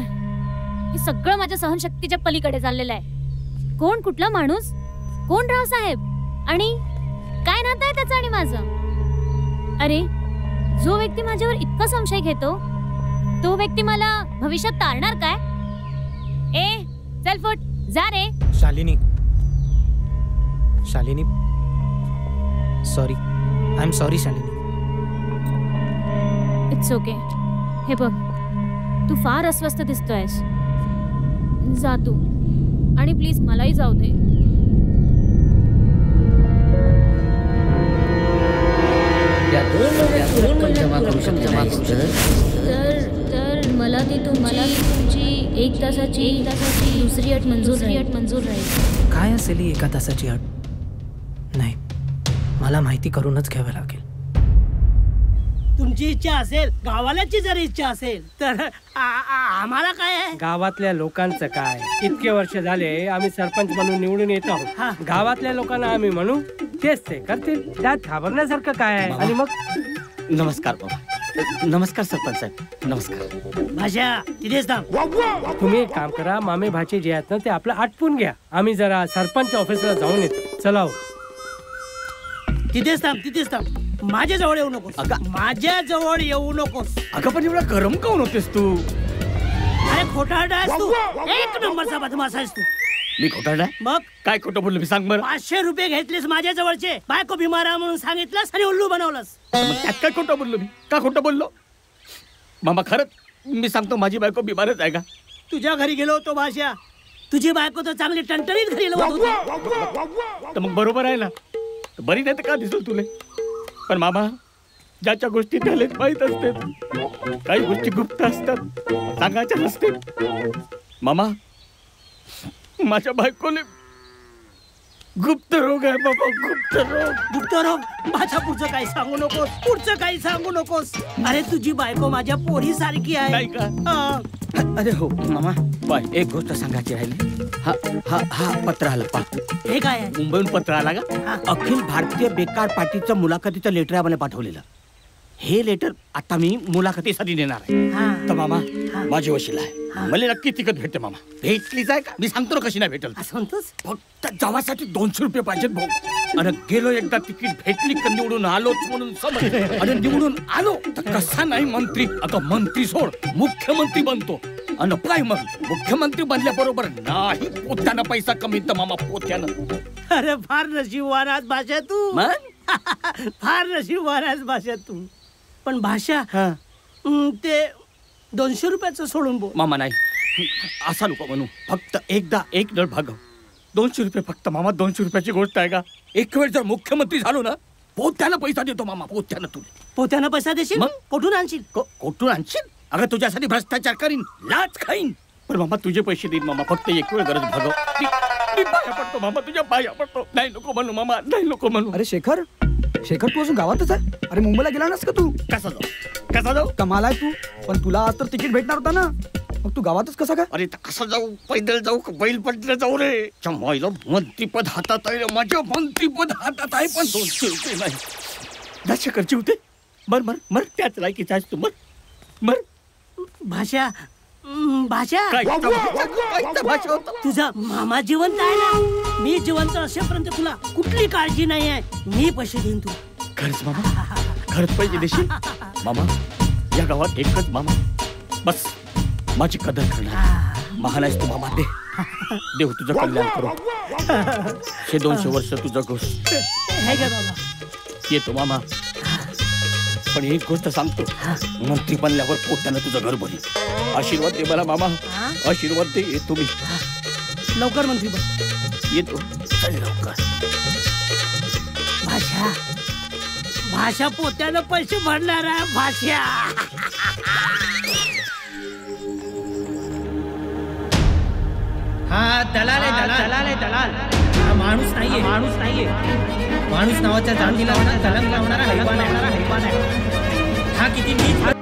हे सगळं माझ्या सहनशक्तीच्या पलीकडे चाललेलं आहे. कुठला माणूस? कोण राव साहेब? आणि काय नातं आहे त्याचं आणि माझं? अरे, जो व्यक्ती माझ्यावर इतका संशय घेतो तो व्यक्ती मला भविष्यात तारणार काय? चल फुट, जा रे. Shalini sorry. I am sorry Shalini. It's okay. हे बघ, तू फार अस्वस्थ दिसतोयस. जा तू, आणि प्लीज मलाही जाऊ दे. तर मला तुमची 1 तासाची दुसरी अट मंजूर राहील. काय असेल 1 तासाची अट? नाही, मला माहिती करूनच घ्यावं लागेल. तुमची इच्छा असेल, गावाल्याची जर इच्छा असेल तर आम्हाला काय आहे? गावातल्या लोकांचं काय? इतके वर्ष झाले आम्ही सरपंच म्हणून निवडून येत आहोत. गावातल्या लोकांना आम्ही म्हणू तेच ते करतील. त्यात घाबरण्यासारखं काय आहे? आणि मग नमस्कार बाबा. नमस्कार सरपंच साहेब. नमस्कार. भाषा तिथेच थांब. तुम्ही एक काम करा, मामे भाचे जे आहेत ना ते आपलं आटपून घ्या. आम्ही जरा सरपंच ऑफिसला जाऊन येतो. चला हो. तिथेच थांब. माझ्या जवळ येऊ नकोस. माझ्या जवळ येऊ नकोस. अगं पण एवढा गरम काऊन होतेस तू? अरे खोटारडा आहेस तू. 1 नंबरचा बदमाश आहेस तू. मी खोटारडा? मग काय खोटं बोललो मी? सांग बरं. 500 रुपये घेतलेस माझ्या जवळचे. बायको बिमारा म्हणून सांगितलंस आणि उल्लू बनवलंस. त्यात काय खोटं बोललो मी? का खोटं बोललो? मामा खरंच मी सांगतो, माझी बायको बिमारच आहे का? तुझ्या घरी गेलो होतो भाषा. तुझी बायको तर चांगली टणटणीत घरी लवत होती. तर मग बरोबर आहे ना. बरी नाही तर का दिसल तुले? पण मामा, ज्याच्या गोष्टी झालेत माहीत असते. काही गोष्टी गुप्त असतात, सांगायच्या नसते. मामा, माझ्या बायकोले गुप्त रोग आहे बाबा. गुप्त रोग. माझ्या पुढचं काही सांगू नकोस. अरे तुझी बायको माझ्या पोरी सारखी आहे. नाही का? अरे हो मामा, बाय एक गोष्ट सांगायची राहिली. हा पत्र आला पा. हे काय आहे? मुंबईहून पत्र आला का? अखिल भारतीय बेकार पार्टीचं मुलाखतीचं लेटर आम्हाला पाठवलेलं. हे लेटर आता मी मुलाखतीसाठी देणार आहे. तर मामा, माझी वशील आहे. मला नक्की तिकीट भेटते मामा. भेटलीच आहे का? मी सांगतो ना कशी नाही भेटल. फक्त जावासाठी 200 रुपये पाहिजेत भाऊ. आणि गेलो एकदा तिकीट भेटली का निवडून आलोच म्हणून समज. आणि निवडून आलो तर कसा नाही मंत्री. अगं मंत्री सोड, मुख्यमंत्री बनतो. आणि काय मग मुख्यमंत्री बनल्याबरोबर नाही पोत्यानं पैसा कमी तर मामा पोत्यानं. अरे फार नशीबवान आहेस भाषा तू. फार नशीबवान आहेस भाषा तू. पण भाषा ते 200 रुपयाचं सोडून बोल. मामा नाही, असा नको म्हणू. फक्त एकदा एक नळ भागव. 200 रुपये फक्त मामा. 200 रुपयाची गोष्ट आहे का? एक वेळ जर मुख्यमंत्री झालो ना, पोत्यानं पैसा देतो मामा. पोत्यानं. तुला पोत्यानं पैसा देशील? मग कुठून आणशील? कुठून आणशील? अगं तुझ्यासाठी भ्रष्टाचार करीन, लाच खाईन. पण मामा तुझे पैसे देईन मामा. फक्त एक वेळ गरज भागव. मी पाया पडतो मामा, तुझ्या पाया पडतो. नाही नको म्हणू मामा, नाही नको म्हणू. अरे शेखर तू अजून गावातच आहे? अरे मुंबईला गेला नास का तू? कसा जाऊ? कमाल आहे तू. पण तुला आज तर तिकीट भेटणार होता ना. मग तू गावातच कसा काय? अरे कसं जाऊ, पैदल जाऊ का बैल पटलं जाऊ रे? चमाईला मंत्रीपद हातात आहे, माझ्या मंत्रीपद हातात आहे, पण 200 रुपये नाही. दश खर्ची होते. मर मर मर, त्याच लायकीचा आहेस तू, मर मर. भाषा भाषा काय भाषा होता? तुझा मामा जिवंत आहे ना, मी जिवंत असेपर्यंत तुला कुठली काळजी नाही आहे. मी पैसे देईन तू. खरंच मामा, खरंच पैसे देशील? मामा, या गावात एकच मामा, बस माझी कदर करणार. महान आहेस तू मामा. देव तुझं कल्याण करो. 200 वर्ष तुझं गोष्ट हे घे बाबा. येतो मामा, पण एक गोष्ट सांगतो, मंत्री बनल्यावर पोटानं तुझं घर भरी. आशीर्वाद दे मला मामा, आशीर्वाद दे. येतो मी लवकर मंत्री बन. येतो, चल लवकर. भाषा भाषा पोत्यानं पैसे भरणार आहे. भाषा हा दलाल आहे, दलाल आहे, दलाल. हा माणूस नाहीये, माणूस नाहीये. माणूस नावाच्या जातीला कलंक लावणारा हैवान आहे. हा किती नीच.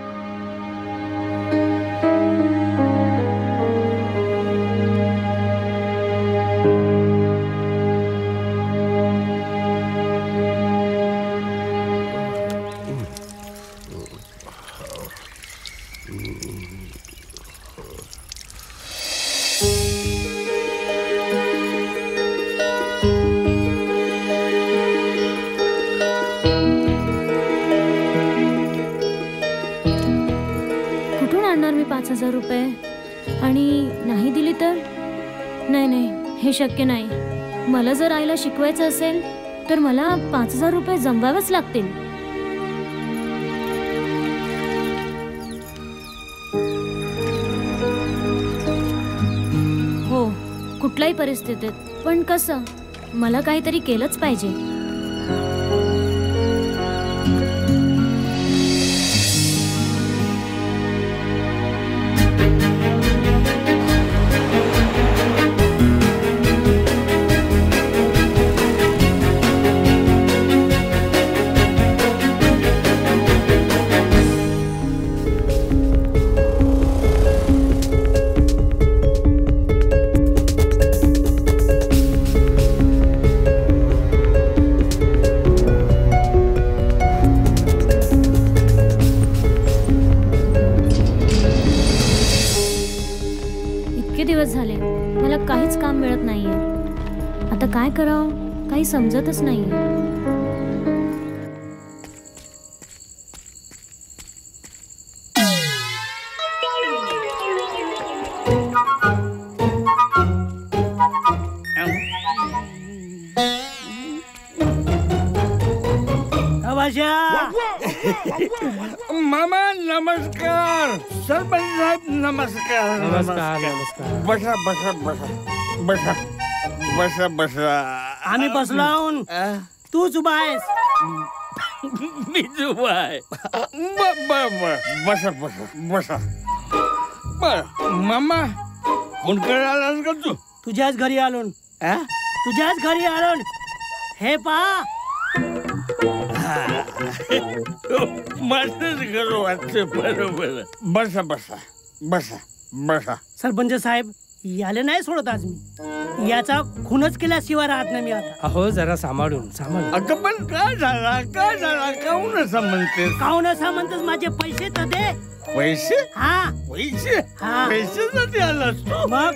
कुठून आणणार मी 5,000 रुपये? आणि नाही दिली तर? नाही नाही, हे शक्य नाही. मला जर आईला शिकवायचं असेल तर मला 5,000 रुपये जमवावेच लागतील. हो, कुठल्याही परिस्थितीत. पण कसं? मला काहीतरी केलंच पाहिजे. झाले, मला काहीच काम मिळत नाहीये. आता काय करावं काही समजतच नाहीये. मामा नमस्कार. सरपंच साहेब नमस्कार. नमस्कार नमस्कार. बसा बसा बसा बसा बसा बसा. आम्ही बसलो आहोत, तूच उभा आहेस. मीच उभा आहे. बसा बसा बसा. बर मामा, कोणकडे आलास का तू? तुझ्याच घरी आलो. तुझ्याच घरी आलो. हे पहा, माझंच घर वाटतं. बरोबर. बसा बसा बसा बसा. सरपंच साहेब, याला नाही सोडत आज मी. याचा खूनच केल्याशिवाय राहत नाही मी आता. अहो जरा सांभाळून सांभाळून. अगं पण काय झाला, काय झाला? काहून असं म्हणतेस? काहून असं म्हणतेस? माझे पैसे तर दे. पैसे? हा पैसे. हा. पैशासाठी आलास तू? मग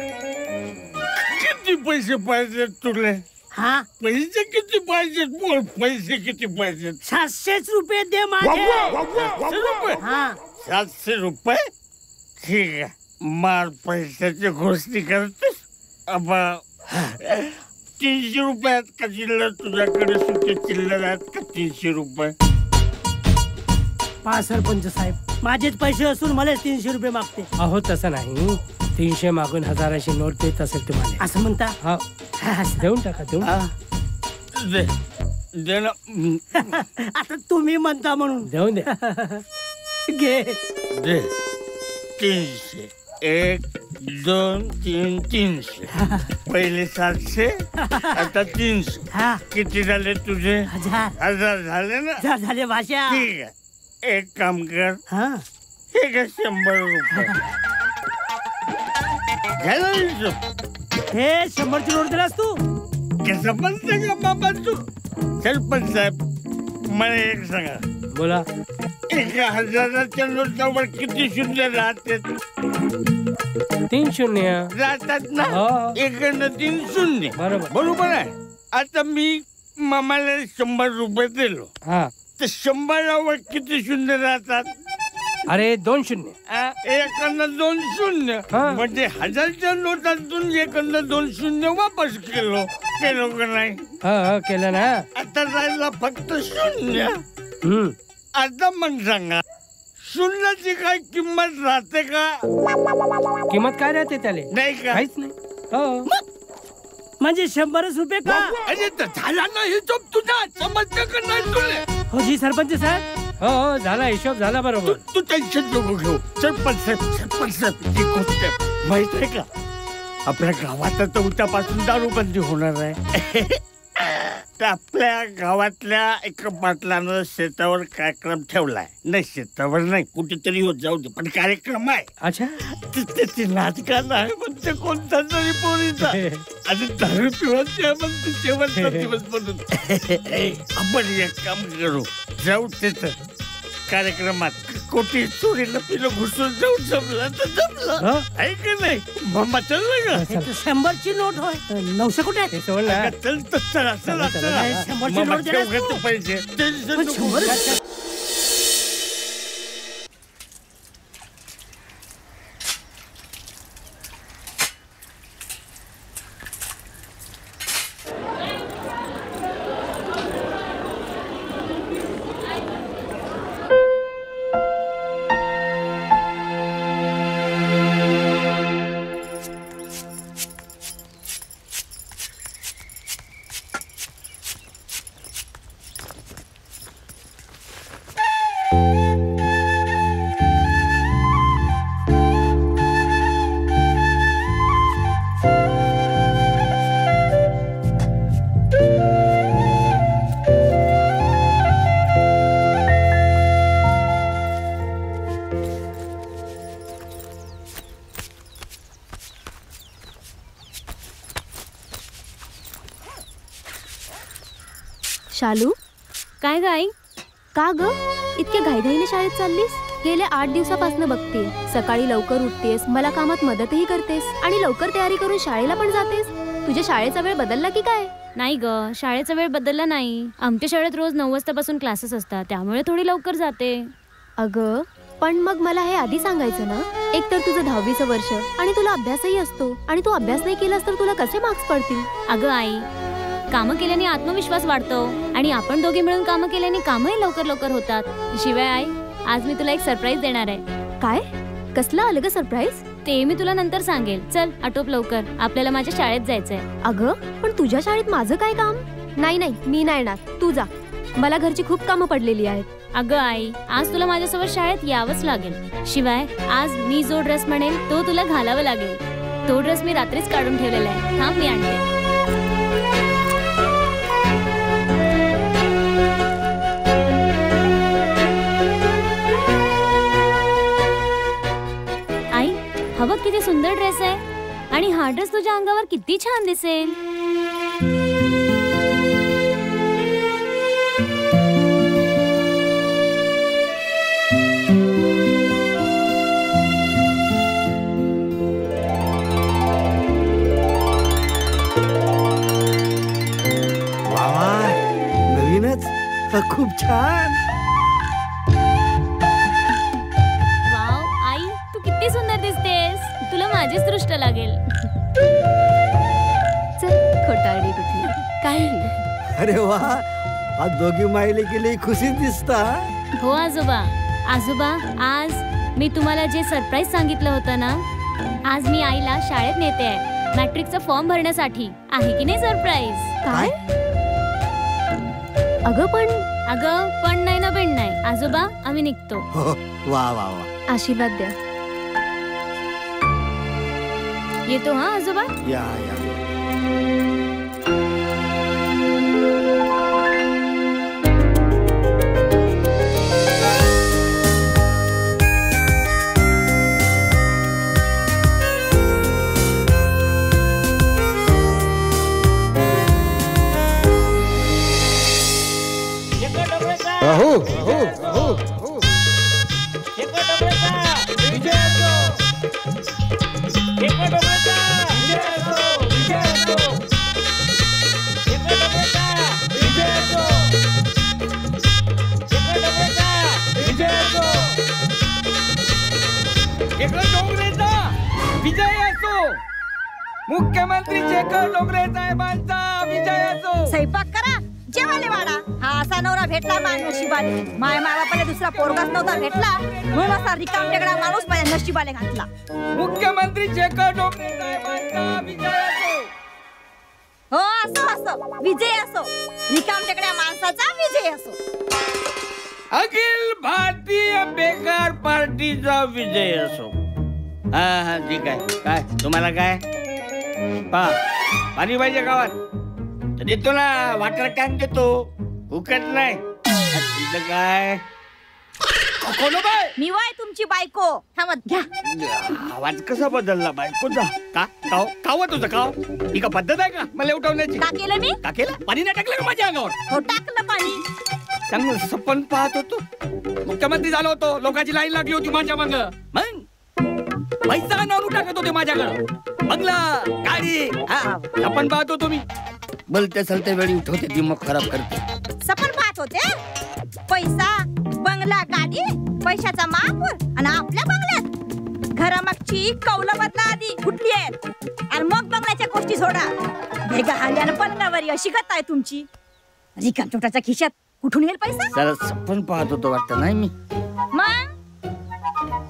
किती पैसे पाहिजेत तुले? हा, पैसे किती पाहिजेत? बोल, पैसे किती पाहिजेत? 700 रुपये दे माझे. 700 रुपये? हा. 700 रुपये? ठीक आहे, मार पैशाची गोष्टी करतेस. 300 रुपयात का चिल्लर? तुझ्याकडे सुट्टे चिल्लर आहेत का 300 रुपये? पहा सरपंच साहेब, माझेच पैसे असून मलाच 300 रुपये मागते. अहो तसं नाही, 300 मागून 1000ची नोट देत असेल तुम्हाला. असं म्हणता? हा, देऊन टाका देऊन. दे ना. आता तुम्ही म्हणता म्हणून देऊन दे. घे. दे. 300. 1 2 3 300. पहिले 700, आता 300. किती झाले तुझे? 1000 झाले ना? झाले भाषा. ठीक आहे, एक काम कर. हे घे 100 रुपये. घ्यायला हिशोब. हे 100ची नोट दिलास तू? कसं म्हणते का बाबा तू? सरपंच साहेब, मला एक सांगा. बोला. 1000च्या नोटावर किती शून्य राहते? 3 शून्य राहतात ना. 1 आणि 3 शून्य. बरोबर आहे. आता मी मामाला 100 रुपये दिलो, तर 100वर किती शून्य राहतात? अरे 2 शून्य. 1 आणि 2 शून्य. म्हणजे 1000च्या नोटातून 1 आणि 2 शून्य वापस केलो का नाही? केलं ना. आता राहिला फक्त शून्य. आता मग सांगा, शून्याची काय किंमत राहते का? किंमत काय राहते त्याला? नाही का? काहीच नाही. म्हणजे 100 रुपये का? अरे झाला ना हिशोब तुझा, समजतं का नाही तुला? हो जी सरपंच साहेब. हो झाला हिशोब झाला बरोबर. तू टेन्शन नको घेऊ. सरपंच साहेब, ही गोष्ट माहित आहे का? आपल्या गावात आता उद्यापासून दारूबंदी होणार आहे. तर आपल्या गावातल्या एका पाटलानं शेतावर कार्यक्रम ठेवलाय. नाही शेतावर नाही, कुठेतरी होत जाऊ दे, पण कार्यक्रम आहे. अच्छा. त्याची नाचगाणं आहे म्हणते कोणता तरी पोरीचा, आणि दारू पिवायची म्हणते शेवटचा दिवस म्हणून. आपण एक काम करू, जाऊ तिथं कार्यक्रमात. कोटी चोरीला पिलं घुसून जाऊ, जमलं तर जमलं. आहे की नाही मामा? चाललं का? 100ची नोट होय. 900 कुठे आहे? चल तर चला चला चला. 100ची नोट दिलास तू? पाहिजे. शालू, काय गाई? का ग इतक्या घाईघाईने शाळेत चाललीस? गेल्या 8 दिवसापासून बघते, सकाळी लवकर उठतेस, मला कामात मदतही करतेस आणि लवकर तयारी करून शाळेला पण जातेस. तुझ्या शाळेचा वेळ बदलला की काय? नाही ग, शाळेचा वेळ बदलला नाही. आमच्या शाळेत रोज 9 वाजतापासून क्लासेस असतात, त्यामुळे थोडी लवकर जाते. अगं पण मग मला हे आधी सांगायचं ना. एक तर तुझं 10वीचं वर्ष आणि तुला अभ्यासही असतो, आणि तू अभ्यास नाही केलास तर तुला कसे मार्क्स पडतील? अगं आई, कामं केल्याने आत्मविश्वास वाढतो, आणि आपण दोघे मिळून कामं केल्याने कामही लवकर लवकर होतात. शिवाय आई, आज मी तुला एक सरप्राईज देणार आहे. काय? कसलं आलं ग सरप्राईज? ते मी तुला नंतर सांगेल. चल आटोप लवकर, आपल्याला माझ्या शाळेत जायचंय. अगं पण तुझ्या शाळेत माझं काय काम? नाही नाही, मी नाही येणार, तू जा. मला घरची खूप कामं पडलेली आहेत. अगं आई, आज तुला माझ्यासोबत शाळेत यावंच लागेल. शिवाय आज मी जो ड्रेस म्हणेल तो तुला घालावा लागेल. तो ड्रेस मी रात्रीच काढून ठेवलेला आहे. थांब, मी आणते. आई, हा बघ किती सुंदर ड्रेस आहे, आणि हा ड्रेस तुझ्या अंगावर किती छान दिसेल. खूप छान. वाव आई, तू किती सुंदर दिसतेस. तुला माझीच दृष्ट लागेल. चल, खोटारडी कुठली काही. अरे वा, आज दोघी मायले गेली खुशी दिसता. हो आजोबा. आजोबा, आज मी तुम्हाला जे सरप्राईज सांगितलं होतं ना, आज मी आईला शाळेत नेते आहे मॅट्रिकचा फॉर्म भरण्यासाठी. आहे की नाही सरप्राईज? काय? अगं पण नाही ना, बिन नाही. आजोबा, आम्ही निघतो. वा वा वा, आशीर्वाद द्या. येतो हा आजोबा. या या. हो विजय असो. मुख्यमंत्री शेखर डोंगरे साहेबांचा विजय असो. स्वयंपाक करा, जेवायला वाढा. हा असा नवरा भेटला माझ्या नशिबाने. माय बापाला दुसरा पोरगाच नव्हता भेटला, म्हणून असा रिकाम टेकडा माणूस माझ्या नशिबाने घातला. मुख्यमंत्री शेखर डोंगरे साहेबांचा विजय असो. हो असो असो, विजय असो. रिकाम टेकड्या माणसाचा विजय असो. अखिल भारतीय बेकार पार्टीचा विजय असो. हा ठीक आहे. काय तुम्हाला काय पाणी पाहिजे गावात तर देतो ना. वॉटर टँक देतो, फुकट नाही. तुझं काय मी वाय तुमची बायको. थांबत घ्या. आवाज कसा बदलला बायकोचा? का काव काव तुझं काव? ही का पद्धत आहे का मला उठवण्याची? का केलं मी? का केलं? पाणी नाही टाकलं का माझ्या अंगावर? हो टाकलं पाणी. चांगलं सपन पाहत होतो. मुख्यमंत्री झालो होतो, लोकांची लाईन लागली होती माझ्या माग. मग पैसा नाणू टाकत होते माझ्याकडं. बंगला गाडी सपन पाहत होतो मी. बोलते चलते वेळी उठवते दिमाग खराब करते. सपन पाहत होते. पैसा, बंगला, गाडी, पैशाचा महापूर आणि आपल्या बंगल्यात घरामागची कौलं बदला आधी कुठली आहेत आणि मग बंगल्याच्या गोष्टी सोडा. भेगा हाल्यानं पन्नावरी अशी गत आहे तुमची. रिकाम चोटाच्या खिशात कुठून येईल पैसा? जरा सपन पाहत होतो वाटतं नाही मी. मग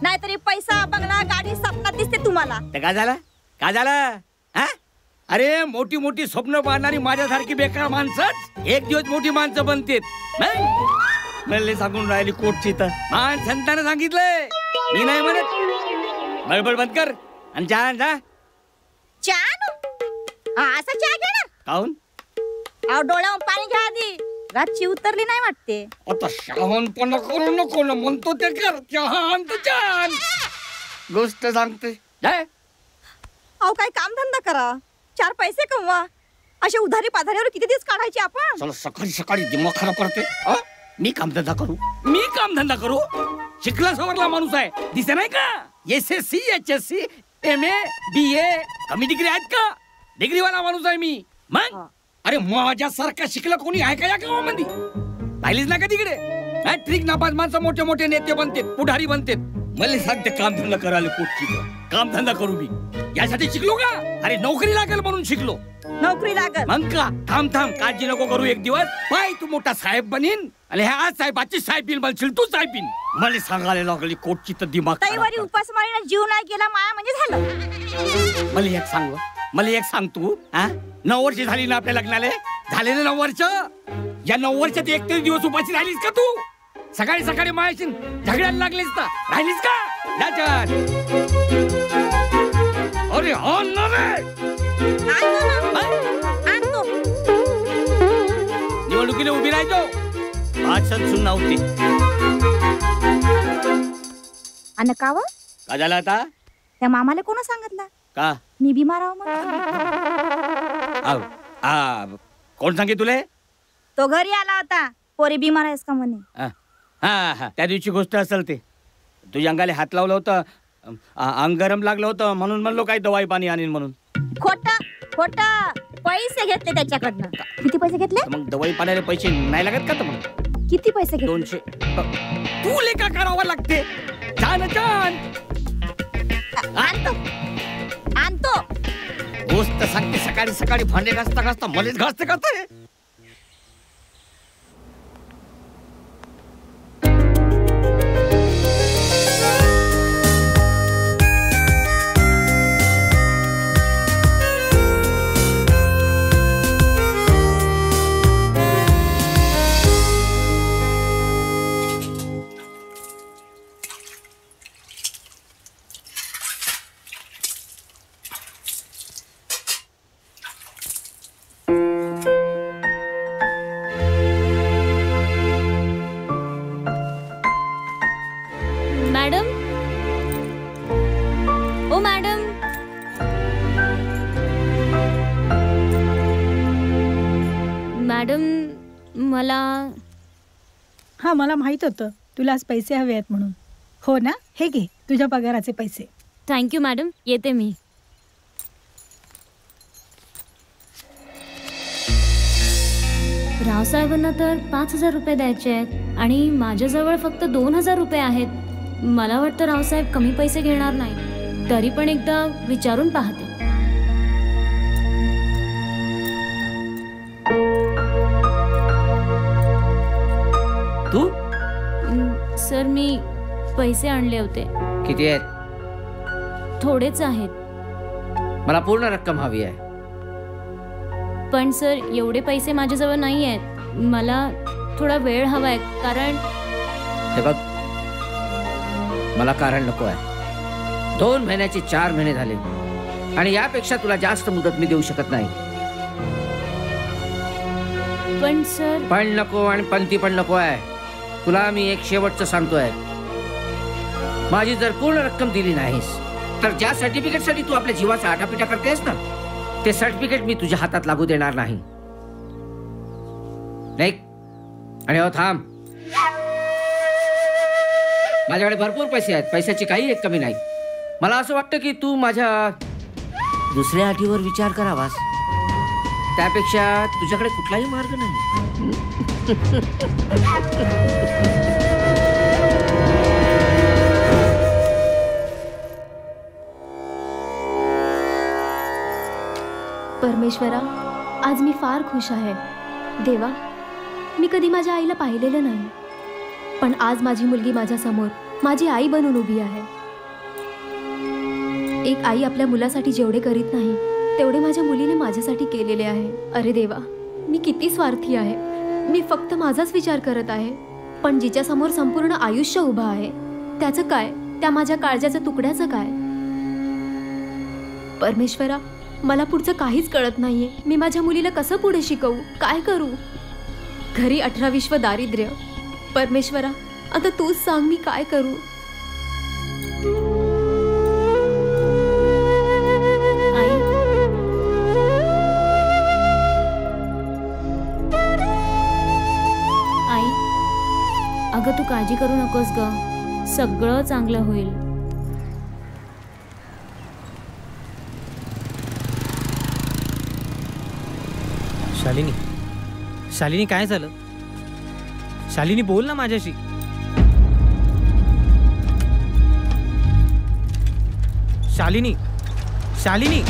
नाहीतरी पैसा, बंगला, गाडी स्वप्नात दिसते तुम्हाला. ते काय झालं? काय झालं? अरे मोठी मोठी स्वप्न पाहणारी माझ्यासारखी बेकार माणसं एक दिवस मोठी माणसं बनतेत. मला सांगून राहिली कोटची तर मान संतानं सांगितलंय. मी नाही म्हणत. बळबळ बंद कर आणि चहा जा. चहा असा चहा घ्या ना. काहून? अहो डोळ्यावर पाणी घ्या आधी. रातची उतरली नाही वाटते. आता शहाणपणा करू नको ना. म्हणतो ते कर. चहान तर छान गोष्ट सांगते. अहो काय काम धंदा करा, 4 पैसे कमवा. अशा उधारी पाधारीवर किती दिवस काढायचे आपण? चला सकाळी सकाळी दिमाग खराब करते. मी कामधंदा करू? मी कामधंदा करू? शिकला सवरला माणूस आहे, दिसे नाही का? SSC HSC MA BA कमी डिग्री आहेत का? डिग्रीवाला माणूस आहे मी. मग अरे माझ्यासारखा शिकला कोणी आहे का या गावामध्ये? पाहिलीच ना का तिकडे? ट्रिक नापास माणसं मोठे मोठे नेते बनतेत, पुढारी बनतेत. मला सांगते कामधंदा करायला कुठची कामधंदा करू मी यासाठी शिकलो का? अरे नोकरी लागेल म्हणून शिकलो. नोकरी लागेल मग का? थांब थांब काळजी नको करू. एक दिवस पाय तू मोठा साहेब बनीन आणि ह्या साहेबाची साहेबीन बनशील तू साहेबीन. मला सांगायला लागली कोटची तर दिमाग. तैवारी उपासमारीने जीव नाही गेला माया म्हणजे झालं. मला एक सांग तू 9 वर्ष झाली ना आपल्या लग्नाला? झाले ना 9 वर्ष? या 9 वर्षात 31 दिवस उपाशी राहिलीस का तू? सकाळी सकाळी मायाशी झगड्याला लागलीस का? राहिलीस का? अरे हो ना रे. निवडणुकीला उभी राहायचो भाषण सुन नव्हती. आणि का व? का झालं आता? त्या मामाला कोण सांगितलं का मी बिमार आहो म्हणून? कोण सांगे तुले? तो घरी आला होता. पोरी बिमार आहेस का म्हणे. हा त्या दिवशी गोष्ट असेल ते. तुझ्या अंगाला हात लावलं होतं, अंग गरम लागलं होतं म्हणून म्हणलो काही दवाई पाणी आणीन म्हणून. खोटा खोटा पैसे घेतले त्याच्याकडनं. किती पैसे घेतले? मग दवाई पाण्याला पैसे नाही लागत का? तर मग किती पैसे घेतले? 200. तू लेखा करावं लागते. छान छान आणतो. गोष्ट सांगते सकाळी सकाळी भांडे घासता घासता मलेच घासते करते. मॅडम मला हा मला माहित होतं तुला आज पैसे हवे आहेत म्हणून. हो ना, हे घे तुझ्या पगाराचे पैसे. थँक्यू मॅडम, येते मी. रावसाहेबांना तर 5,000 रुपये द्यायचे आहेत आणि माझ्याजवळ फक्त 2,000 रुपये आहेत. मला वाटतं रावसाहेब कमी पैसे घेणार नाही, तरी पण एकदा विचारून पाहते. तू? सर मी पैसे आणले होते. किती आहेत? थोडेच आहेत. मला पूर्ण रक्कम हवी आहे. पण सर एवढे पैसे माझ्याजवळ नाही आहेत. मला थोडा वेळ हवा आहे, कारण हे बघ, मला कारण नको आहे. 2 महिन्याचे 4 महिने झाले आणि यापेक्षा तुला जास्त मुदत मी देऊ शकत नाही. पण सर. पण नको आणि पंती पण नको आहे. तुला मी एक शेवटचं सांगतोय, माझी जर पूर्ण रक्कम दिली नाहीस तर ज्या सर्टिफिकेटसाठी तू आपल्या जीवाचा आटापिटा करतेस ना, ते सर्टिफिकेट मी तुझ्या हातात लागू देणार नाही. आणि हो थांब, माझ्याकडे भरपूर पैसे आहेत, पैशाची काही एक कमी नाही. मला असं वाटतं की तू माझ्या दुसऱ्या अटीवर विचार करावास. त्यापेक्षा तुझ्याकडे कुठलाही मार्ग नाही. परमेश्वरा, आज मी फार खुश आहे. देवा, मी कधी माझ्या आईला पाहिलेलं नाही, पण आज माझी मुलगी माझ्या समोर माझी आई बनून उभी आहे. एक आई आपल्या मुलासाठी जेवढे करीत नाही तेवढे माझ्या मुलीने माझ्यासाठी केलेले आहे. अरे देवा, मी किती स्वार्थी आहे. मी फक्त माझाच विचार करत आहे, पण जिच्या समोर संपूर्ण आयुष्य उभं आहे त्याचं काय, त्या माझ्या काळजाच्या तुकड्याचं काय? परमेश्वरा, मला पुढचं काहीच कळत नाहीये. मी माझ्या मुलीला कसं पुढे शिकवू, काय करू? घरी 18-20 दारिद्र्य. परमेश्वरा, आता तूच सांग मी काय करू? आई, अगं तू काळजी करू नकोस ग, सगळं चांगलं होईल. शालिनी, शालिनी काय झालं? शालिनी बोल ना माझ्याशी. शालिनी, शालिनी,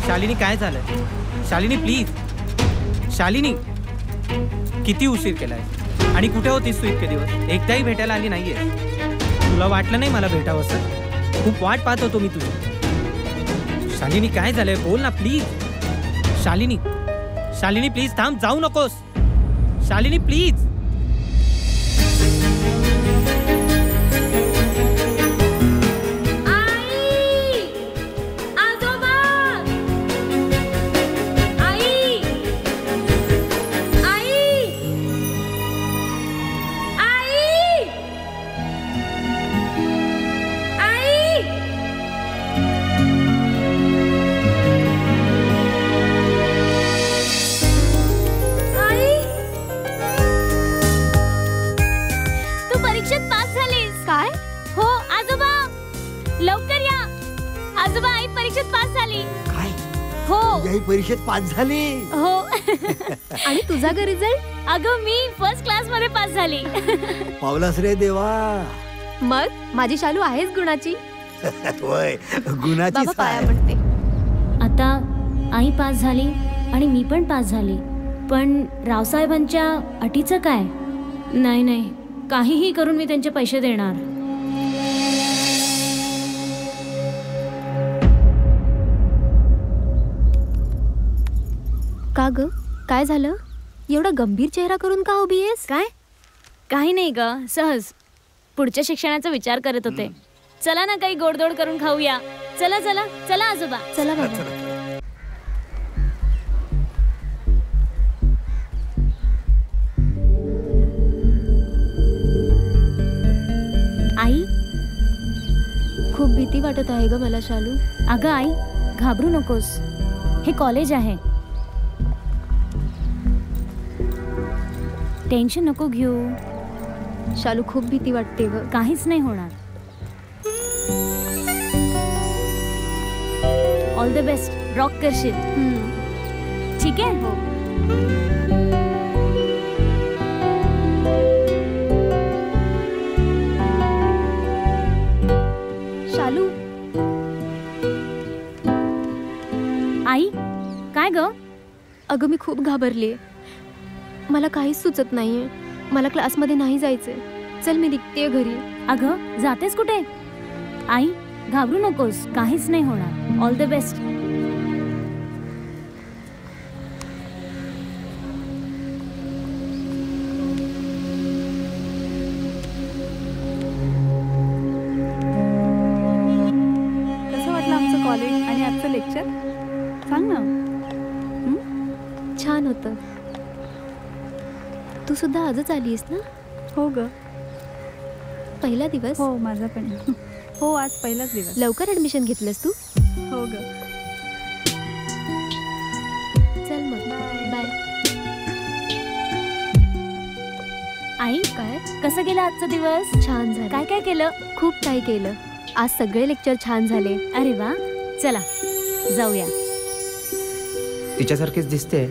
शालिनी काय झालं? शालिनी प्लीज. शालिनी, किती उशीर केलाय आणि कुठे होतीस तू इतके दिवस? एकदाही भेटायला आली नाहीये. तुला वाटलं नाही मला भेटावं असं? खूप वाट पाहत होतो मी तुझी. शालिनी काय झालंय, बोल ना प्लीज. शालिनी, शालिनी प्लीज थांब, जाऊ नकोस. शालिनी प्लीज. परीक्षेत पास झाली. हो. आणि तुझा ग रिझल्ट? अगं मी फर्स्ट क्लास मध्ये पास झाली. पावलास रे देवा. मग माझी शालू आहेच गुणाची. होय, गुणाची पाया पडते. आता आई पास झाली आणि मी पण पास झाली, पण रावसाहेबांच्या अटीचं काय? नाही नाही, काहीही करून मी त्यांचे पैसे देणार. का ग, काय झालं? एवढा गंभीर चेहरा करून का उभी आहेस? काय? काही नाही ग, सहज पुढच्या शिक्षणाचा विचार करत होते. चला ना काही गोडधोड करून खाऊया. चला चला चला आजोबा. चला बाबा. आई, खूप भीती वाटत आहे ग मला शालू. अगं आई, घाबरू नकोस, हे कॉलेज आहे, टेन्शन नको घेऊ. शालू खूप भीती वाटते ग. काहीच नाही होणार. All the best. रॉक करशील. ठीक आहे. हो. शालू. आई काय ग? अगं मी खूप घाबरलीये. मला काहीच सुचत नाहीये. मला क्लासमध्ये नाही जायचंय. चल मी निघतेय घरी. अगं जातेस कुठे? आई घाबरू नकोस. काहीच नाही होणार. All the best. कसं वाटलं आमचं कॉलेज आणि आजचं लेक्चर? सांग ना. छान होतं. तू सुद्धा आजच आलीस ना? हो ग. पहिला दिवस? हो माझा पण. हो आज पहिलाच दिवस. लवकर ऍडमिशन घेतलंस तू? हो ग. चल मग. बाय. आई काय? कसं गेलं आजचा दिवस? छान झालं. काय काय केलं? खूप काही केलं. आज सगळे लेक्चर छान झाले. अरे वा. चला जाऊया. तिच्यासारखीच दिसते,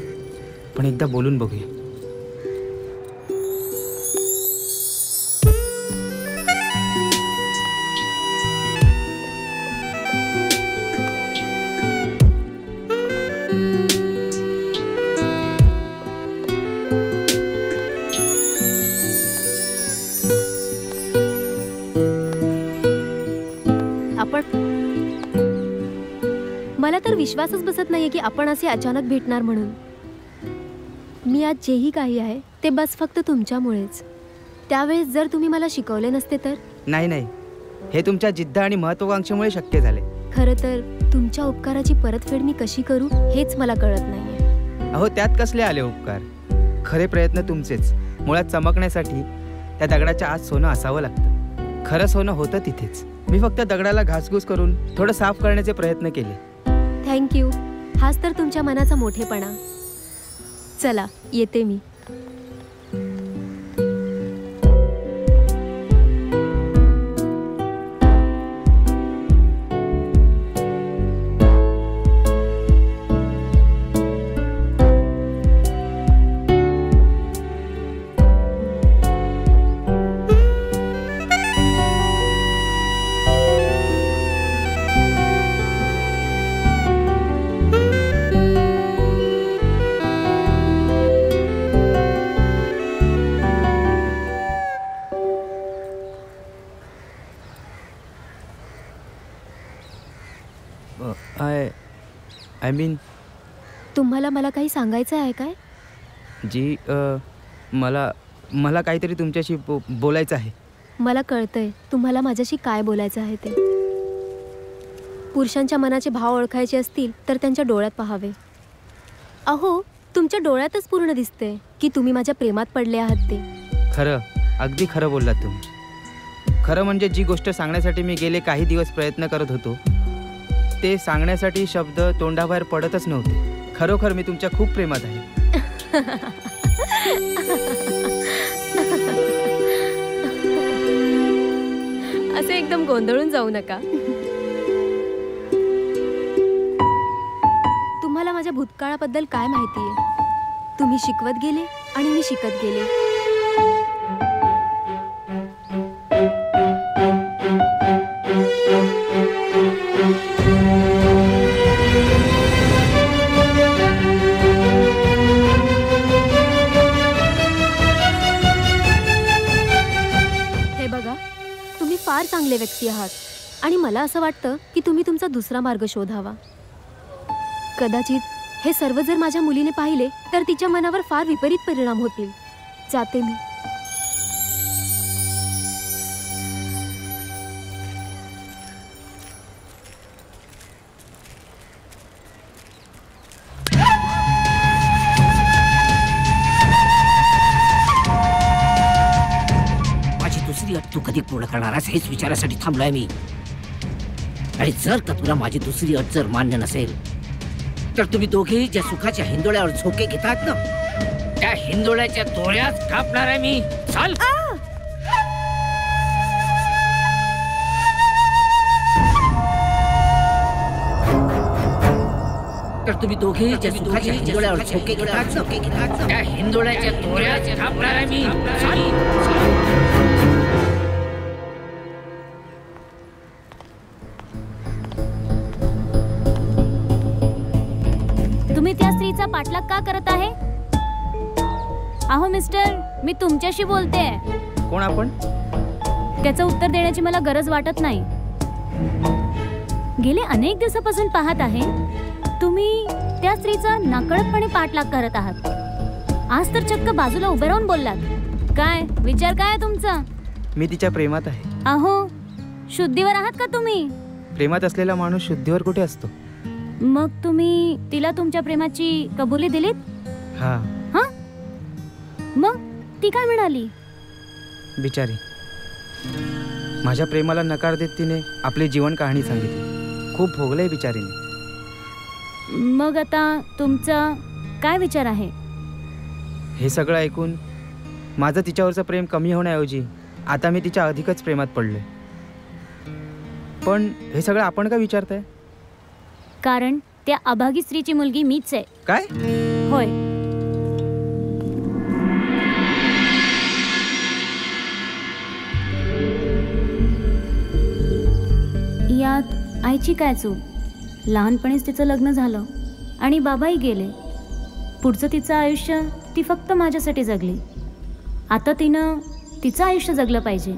पण एकदा बोलून बघूया. मला तर विश्वासच बसत नाहीये की आपण असे अचानक भेटणार म्हणून. मी आज जेही काही आहे ते बस फक्त तुमच्यामुळेच. त्यावेळेस जर तुम्ही मला शिकवले नसते तर? नाही नाही, हे तुमच्या जिद्द आणि महत्वाकांक्षेमुळे शक्य झाले. खरं तर तुमच्या उपकाराची परतफेड मी कशी करू हेच मला कळत नाहीये. अहो त्यात कसले आले उपकार? खरे प्रयत्न तुमचेच. मुळात चमकण्यासाठी त्या दगडाच्या आत सोनं असावं लागतं. खरं सोनं होतं तिथेच. मी फक्त दगडाला घासघूस करून थोडं साफ करण्याचे प्रयत्न केले. थँक्यू. हाच तर तुमच्या मनाचा मोठेपणा. चला येते मी. आय मीन तुम्हाला मला काही सांगायचं आहे काय? जी मला काहीतरी तुमच्याशी बोलायचं आहे. मला कळतंय तुम्हाला माझ्याशी काय बोलायचं आहे ते. पुरुषांच्या मनाचे भाव ओळखायचे असतील तर त्यांच्या डोळ्यात पाहावे. अहो तुमच्या डोळ्यातच पूर्ण दिसते की तुम्ही माझ्या प्रेमात पडले आहात ते. खरं, अगदी खरं बोललात तुम्ही. खरं म्हणजे जी गोष्ट सांगण्यासाठी मी गेले काही दिवस प्रयत्न करत होतो ते सांगण्यासाठी शब्द तोंडाबाहेर पडतच नव्हते. खरोखर मी तुमच्या खूप प्रेमात आहे. असे एकदम गोंधळून जाऊ नका. तुम्हाला माझ्या भूतकाळाबद्दल काय माहिती आहे? तुम्ही शिकवत गेले आणि मी शिकत गेले. फार चांगले व्यक्ती आहात आणि मला असं वाटतं की तुम्ही तुमचा दुसरा मार्ग शोधावा. कदाचित हे सर्व जर माझ्या मुलीने पाहिले तर तिच्या मनावर फार विपरीत परिणाम होतील. जाते मी. तू कधी पूर्ण करणार आहेस हेच विचारासाठी थांबलोय मी. आणि जर का तुला माझी दुसरी अट जर मान्य नसेल तर तुम्ही दोघेही ज्या सुखाच्या हिंदोळ्यावर झोके घेतात ना त्या हिंदोळ्याच्या दोऱ्यात कापणार आहे मी. चाल. तर तुम्ही दोघेही ज्या सुखाच्या हिंदोळ्यावर झोके घेतात त्या हिंदोळ्याच्या दोऱ्यात थांबणार आहे मी. तुम्ही त्या स्त्रीचा पाठलाग का करत आहे? अहो मिस्टर, मी तुमच्याशी बोलते. कोण आपण? त्याचं उत्तर देण्याची मला गरज वाटत नाही. गेले अनेक दिवसापासून पाहत आहे तुम्ही त्या स्त्रीचा नकळतपणे पाठलाग करत आहात. आज तर चक्क बाजूला उभे राहून बोललात. काय विचार काय आहे तुमचा? मी तिच्या प्रेमात आहे. अहो, शुद्धीवर आहात का तुम्ही? प्रेमात असलेला माणूस शुद्धीवर कुठे असतो? मग तुम्ही तिला तुमच्या प्रेमाची कबुली दिलीत? हा. हा? मग ती काय म्हणाली? बिचारी, माझ्या प्रेमाला नकार देत तिने आपली जीवन कहाणी सांगितली. खूप भोगलंय बिचारीने. मग आता तुमचा काय विचार आहे? हे सगळं ऐकून माझं तिच्यावरचं प्रेम कमी होण्याऐवजी आता मी तिच्या अधिकच प्रेमात पडलोय. पण हे सगळं आपण का विचारताय? कारण त्या अभागी स्त्रीची मुलगी मीच आहे. काय? होय. यात आईची काय चूक? लहानपणीच तिचं लग्न झालं आणि बाबाही गेले. पुढचं तिचं आयुष्य ती फक्त माझ्यासाठी जगली. आता तिनं तिचं आयुष्य जगलं पाहिजे.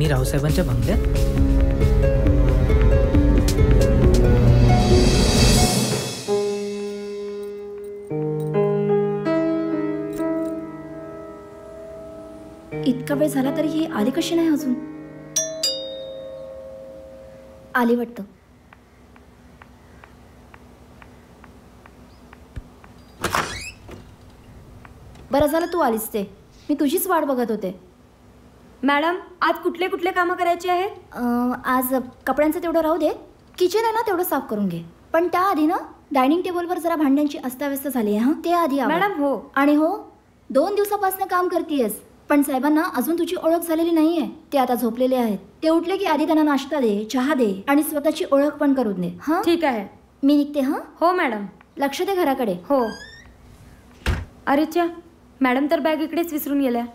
रावसाहेबांच्या बंगल्यात? इतका वेळ झाला तरी ही आली कशी नाही अजून? आली वाटतं. बरं झालं तू आलीस. ते मी तुझीच वाट बघत होते. मॅडम, आज कुठले कुठले कामं करायचे आहेत? आज कपड्यांचं तेवढं राहू दे. किचन आहे ना तेवढं साफ करून घे. पण त्याआधी ना डायनिंग टेबलवर जरा भांड्यांची अस्ताव्यस्त झाली आहे. ते आधी मॅडम. हो. आणि हो, 2 दिवसापासून काम करतेयस पण साहेबांना अजून तुझी ओळख झालेली नाहीये. ते आता झोपलेले आहेत. ते उठले की आधी त्यांना नाश्ता दे, चहा दे आणि स्वतःची ओळख पण करून दे. हा, ठीक आहे. मी निघते. हा. हो मॅडम. लक्ष दे घराकडे. हो. अरेच्या, मॅडम तर बॅग इकडेच विसरून गेल्या.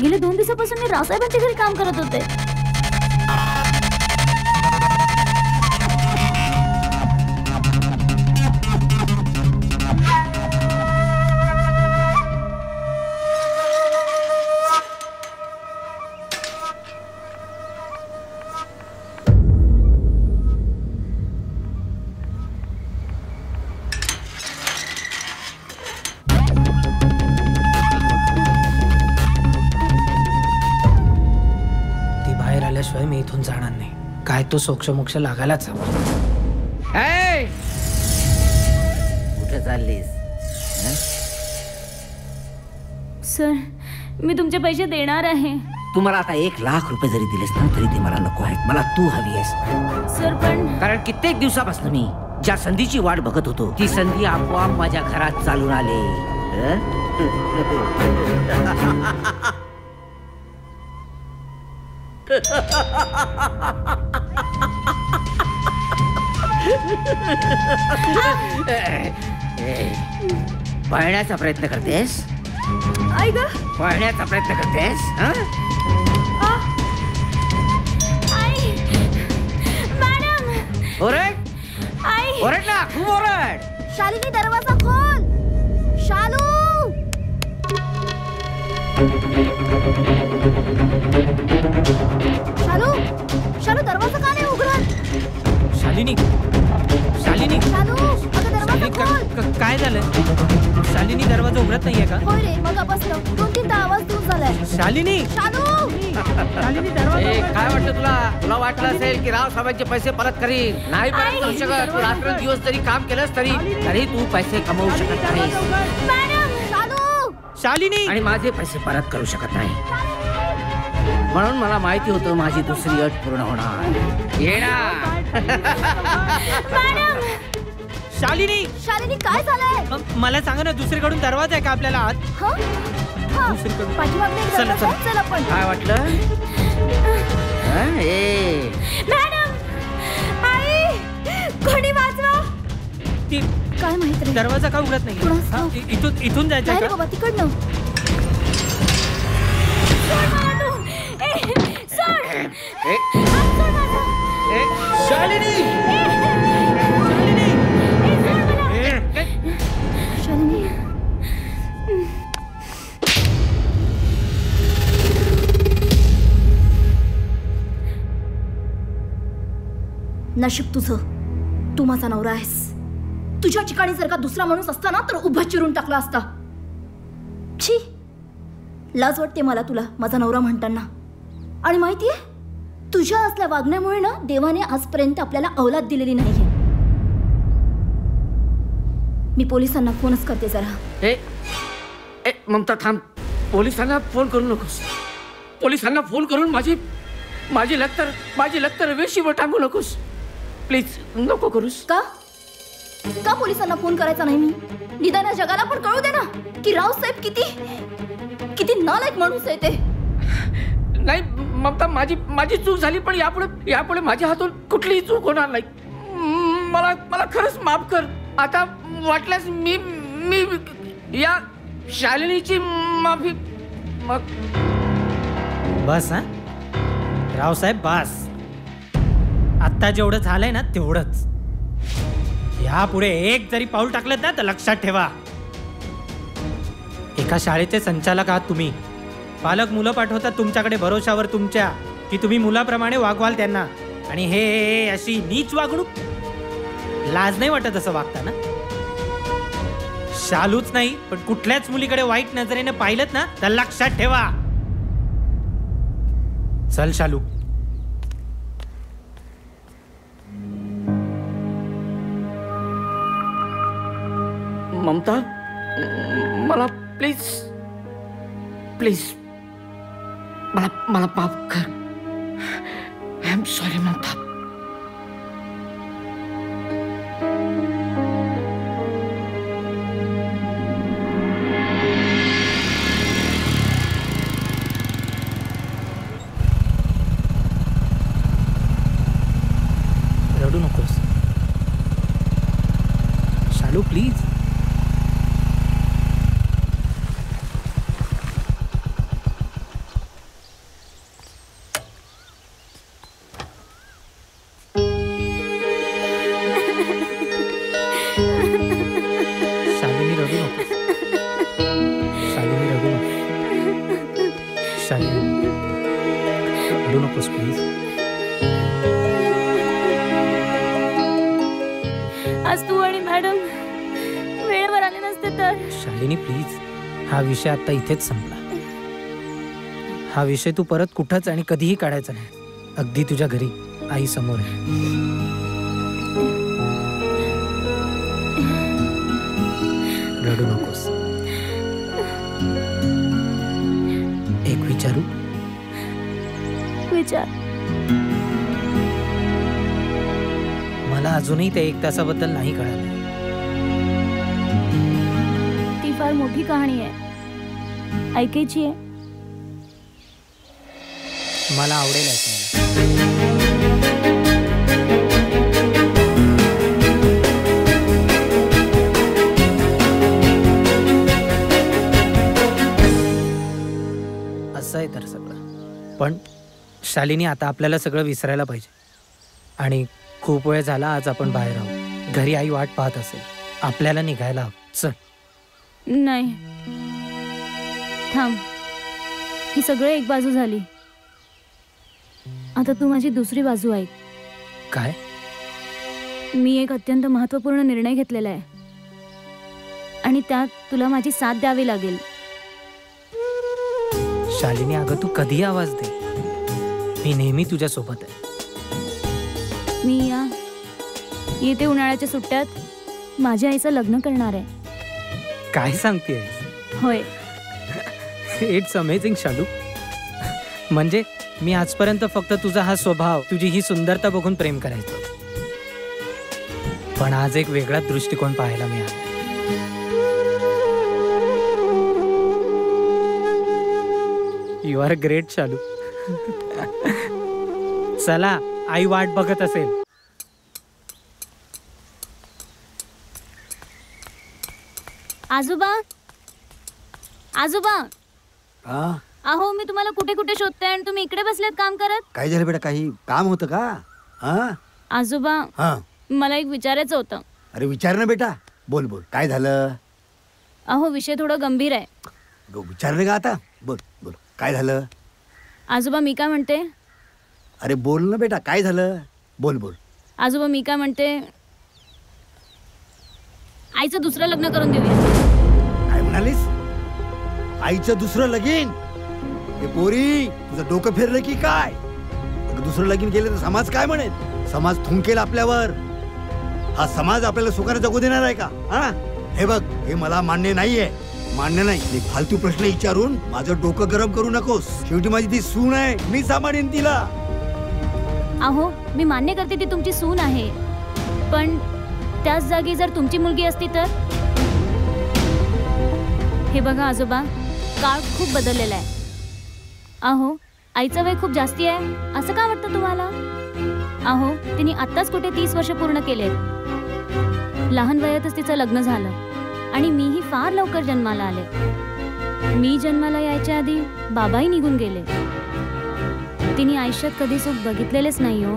गेले 2 दिवसापासून मी रावसाहेबांच्या घरी काम करत होते. मी इथून जाणार नाही. काय तो सोक्ष लागायलाच हवा. कुठे चाललीस? सर, मी तुमचे पैसे देणार आहे. तुम्हाला आता 1 लाख रुपये जरी दिलेस ना तरी ते मला नको आहेत. मला तू हवी आहेस. सर पण कारण कित्येक दिवसापासून मी ज्या संधीची वाट बघत होतो ती संधी आपोआप माझ्या घरात चालून आली. पळण्याचा प्रयत्न करतेस? आई ग पळण्याचा प्रयत्न करतेस हा? आई मॅडम ओरड आई ओरड ना खूप ओरड. शालिनी दरवाजा खोल. शालू शालू शालू दरवाजा का नाही उघडत? शालिनी शालिनी शालू अगं दरवाजा खोल. काय झालं? शालिनी दरवाजा उघडत नाहीये का? होय रे मग बसलो 2-3 आवाज दूर झालाय. शालिनी शालू शालिनी दरवाजा काय वाटतं तुला वाटलं असेल की राव साहेबांचे पैसे परत करीन? नाही परत करू शकत. तू रात्रंदिवस जरी काम केलंस तरी तू पैसे कमवू शकत नाहीस. शालू शालिनी आणि माझे पैसे परत करू शकत नाही. म्हणून मला माहिती होतं माझी दुसरी अट पूर्ण होणार. येणार शालिनी शालिनी काय झालंय? मला सांगा ना दुसरीकडून दरवाजा आहे का आपल्याला आत? दुसरीकडून पाठीमागून एक दरवाजा आहे. चल आपण. काय वाटलं? मॅडम आई कोणी वाचवा. ती काय माहित रे? दरवाजा का उघडत नाही? इथून जायचं नाही रे का? बाबा तिकडनं. शालिनी शालिनी नशीब तुझं तू माझा नवरा आहेस. तुझ्या ठिकाणी जर का दुसरा माणूस असता ना तर उभा चिरून टाकला असता. छी लाज वाटते मला तुला माझा नवरा म्हणताना. आणि माहितीये तुझ्या असल्या वागण्यामुळे ना देवाने आजपर्यंत आपल्याला औलाद दिलेली नाहीये. मी पोलिसांना फोनच करते जरा. ममता थांब. पोलिसांना फोन करू नकोस. पोलिसांना फोन करून माझी लक्तर वेशीवर टांगू नकोस. प्लीज नको करूस. का पोलिसांना फोन करायचा नाही मी? निदान या जगाला पण कळू दे ना की रावसाहेब किती नालायक माणूस आहे ते. नाही ममता माझी चूक झाली पण यापुढे माझ्या हातून कुठलीही चूक होणार नाही. मला खरंच माफ कर. आता वाटल्यास मी या शालिनीची माफी बस हा रावसाहेब बस. आत्ता जेवढं झालंय ना तेवढंच. यापुढे एक जरी पाऊल टाकलं ना तर लक्षात ठेवा एका शाळेचे संचालक आहात तुम्ही. पालक मुलं पाठवतात तुमच्याकडे भरोशावर तुमच्या की तुम्ही मुलाप्रमाणे वागवाल त्यांना. आणि हे अशी नीच वागणूक. लाज नाही वाटत असं वागताना? शालूच नाही पण कुठल्याच मुलीकडे वाईट नजरेने पाहिलं ना तर लक्षात ठेवा. चल शालू. ममता मला प्लीज मला माफ कर. I am sorry Mamta. रडू नकोस शालू प्लीज. आज तू आणि मॅडम वेळेवर आले नसते तर. शालिनी प्लीज हा विषय आता इथेच संपला. हा विषय तू परत कुठंच आणि कधीही काढायचा नाही. अगदी तुझ्या घरी आई समोर आहे. रडू नकोस. एक विचारू? विचार. मला अजूनही त्या 1 तासाबद्दल नाही कळालं. ती फार मोठी कहाणी आहे. ऐकायची आहे? मला आवडेल ऐकायला. असं आहे तर सगळं. पण शालिनी, आता आपल्याला सगळं विसरायला पाहिजे. आणि खूप वेळ झाला आज आपण बाहेर आहोत. घरी आई वाट पाहत असेल. आपल्याला निघायला हवं. चल. नाही, थांब. ही सगळं एक बाजू झाली. आता तू माझी दुसरी बाजू ऐक. काय? मी एक अत्यंत महत्त्वपूर्ण निर्णय घेतलेला आहे आणि त्यात तुला माझी साथ द्यावी लागेल. शालिनी, अगं तू कधी आवाज दे, मी नेहमी तुझ्या सोबत आहे. मी येते उन्हाळ्याच्या सुट्ट्यात माझ्या आईचं लग्न करणार आहे. काय सांगतेय? होय. इट्स अमेझिंग शालू. म्हणजे मी आजपर्यंत फक्त तुझा हा स्वभाव, तुझी ही सुंदरता बघून प्रेम करायचो, पण आज एक वेगळा दृष्टिकोन पाहायला मिळाला. यू आर ग्रेट शालू. चला, आई वाट बघत असेल. आजोबा, आजोबा. अहो, मी तुम्हाला कुठे कुठे शोधते आणि तुम्ही इकडे बसलेत काम करत. काय झालं बेटा? काही काम होतं का? आजोबा, मला एक विचारायचं होतं. अरे विचार ना बेटा, बोल बोल, काय झालं? अहो, विषय थोडा गंभीर आहे. विचारलं का आता? बोल बोल, काय झालं? आजोबा, मी काय म्हणते? अरे बोल ना बेटा, काय झालं? बोल बोल. आजोबा, मी काय म्हणते, आईचं दुसरं लग्न करून देऊया. काय म्हणालीस? आईचं दुसरं लगीन? हे पोरी, तुझं डोकं फिरलं की काय? दुसरं लगीन केलं तर समाज काय म्हणेल? समाज थुंकेल आपल्यावर. हा समाज आपल्याला सुखाने जगू देणार आहे का? हे बघ, हे मला मान्य नाहीये, मान्य नाही. फालतू प्रश्न विचारून माझं डोकं गरम करू नकोस. शेवटी माझी ती सून आहे, मी सांभाळीन तिला. अहो, मी मान्य करते ती तुमची सून आहे, पण त्याच जागी जर तुमची मुलगी असती तर? हे बघा आजोबा, काळ खूप बदललेला आहे. अहो, आईचं वय खूप जास्ती आहे असं का वाटतं तुम्हाला? अहो, तिने आत्ताच कुठे 30 वर्ष पूर्ण केलेत. लहान वयातच तिचं लग्न झालं आणि मीही फार लवकर जन्माला आले. मी जन्माला यायच्या आधी बाबाही निघून गेले. तिने आयुष्यात कधी सुख बघितलेलेच नाही हो.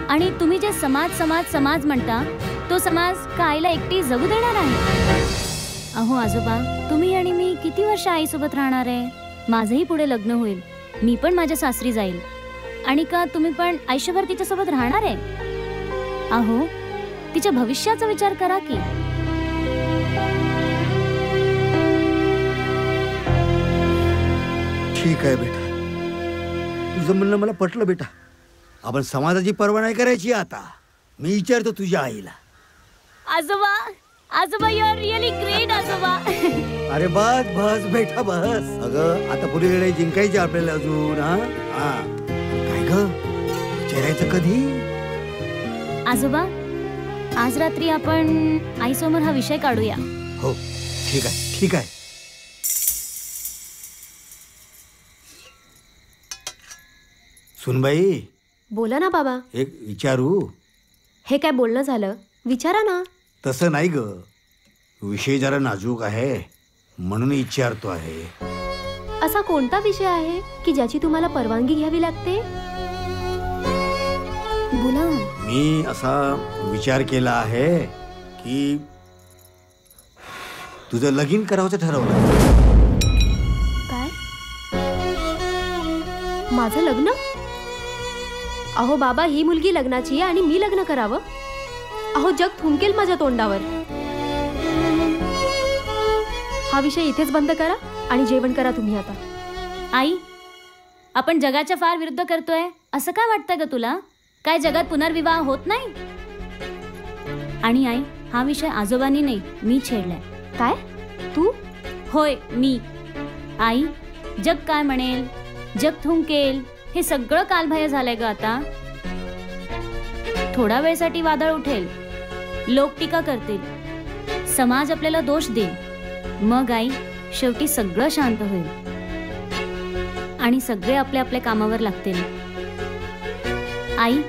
आणि तुम्ही जे समाज समाज समाज म्हणता, तो समाज का आईला एकटी जगू देणार आहे? अहो आजोबा, तुम्ही आणि मी किती वर्ष आईसोबत राहणार आहे? माझंही पुढे लग्न होईल, मी पण माझ्या सासरी जाईल. आणि का तुम्ही पण आयुष्यभर तिच्यासोबत राहणार आहे? अहो, तिच्या भविष्याचा विचार करा की. ठीक आहे बेटा, तुझं म्हणणं मला पटलं बेटा. आपण समाजाची पर्वा नाही करायची आता. मी विचारतो तुझ्या आईला. आजोबा, आजोबा, यू आर रिअली ग्रेट आजोबा. अरे बस बस बेटा बस. अगं, आता पुढे लढाई जिंकायची आपल्याला अजून. काय ग, विचारायचं कधी? आजोबा, आज रात्री आपण आईसमोर हा विषय काढूया. हो, ठीक आहे, ठीक आहे. सुनबाई, बोला ना बाबा. एक विचारू? हे काय बोलणं झालं? विचारा ना. तसं नाही ग, विषय जरा नाजूक आहे म्हणून विचारतो आहे. असा कोणता विषय आहे की ज्याची तुम्हाला परवानगी घ्यावी लागते? बोला. मी असा विचार केला आहे की तुझं लगीन करावचं ठरवलं. काय? माझं लग्न? अहो बाबा, ही मुलगी लग्नाची आहे आणि मी लग्न करावं? अहो, जग थुंकेल माझ्या तोंडावर. हा विषय इथेच बंद करा आणि जेवण करा तुम्ही आता. आई, आपण जगाच्या फार विरुद्ध करतोय असं काय वाटतं ग तुला? काय जगात पुनर्विवाह होत नाही? आणि आई, हा विषय आजोबांनी नाही, मी छेडलाय. काय? तू? होय, मी. आई, जग काय म्हणेल, जग थुंकेल, हे सगळं कालबाह्य झालंय ग आता. थोडा वेळसाठी वादळ उठेल, लोक टीका करतील, समाज आपल्याला दोष देईल. मग आई, शेवटी सगळं शांत होईल आणि सगळे आपल्या आपल्या कामावर लागतील. आई,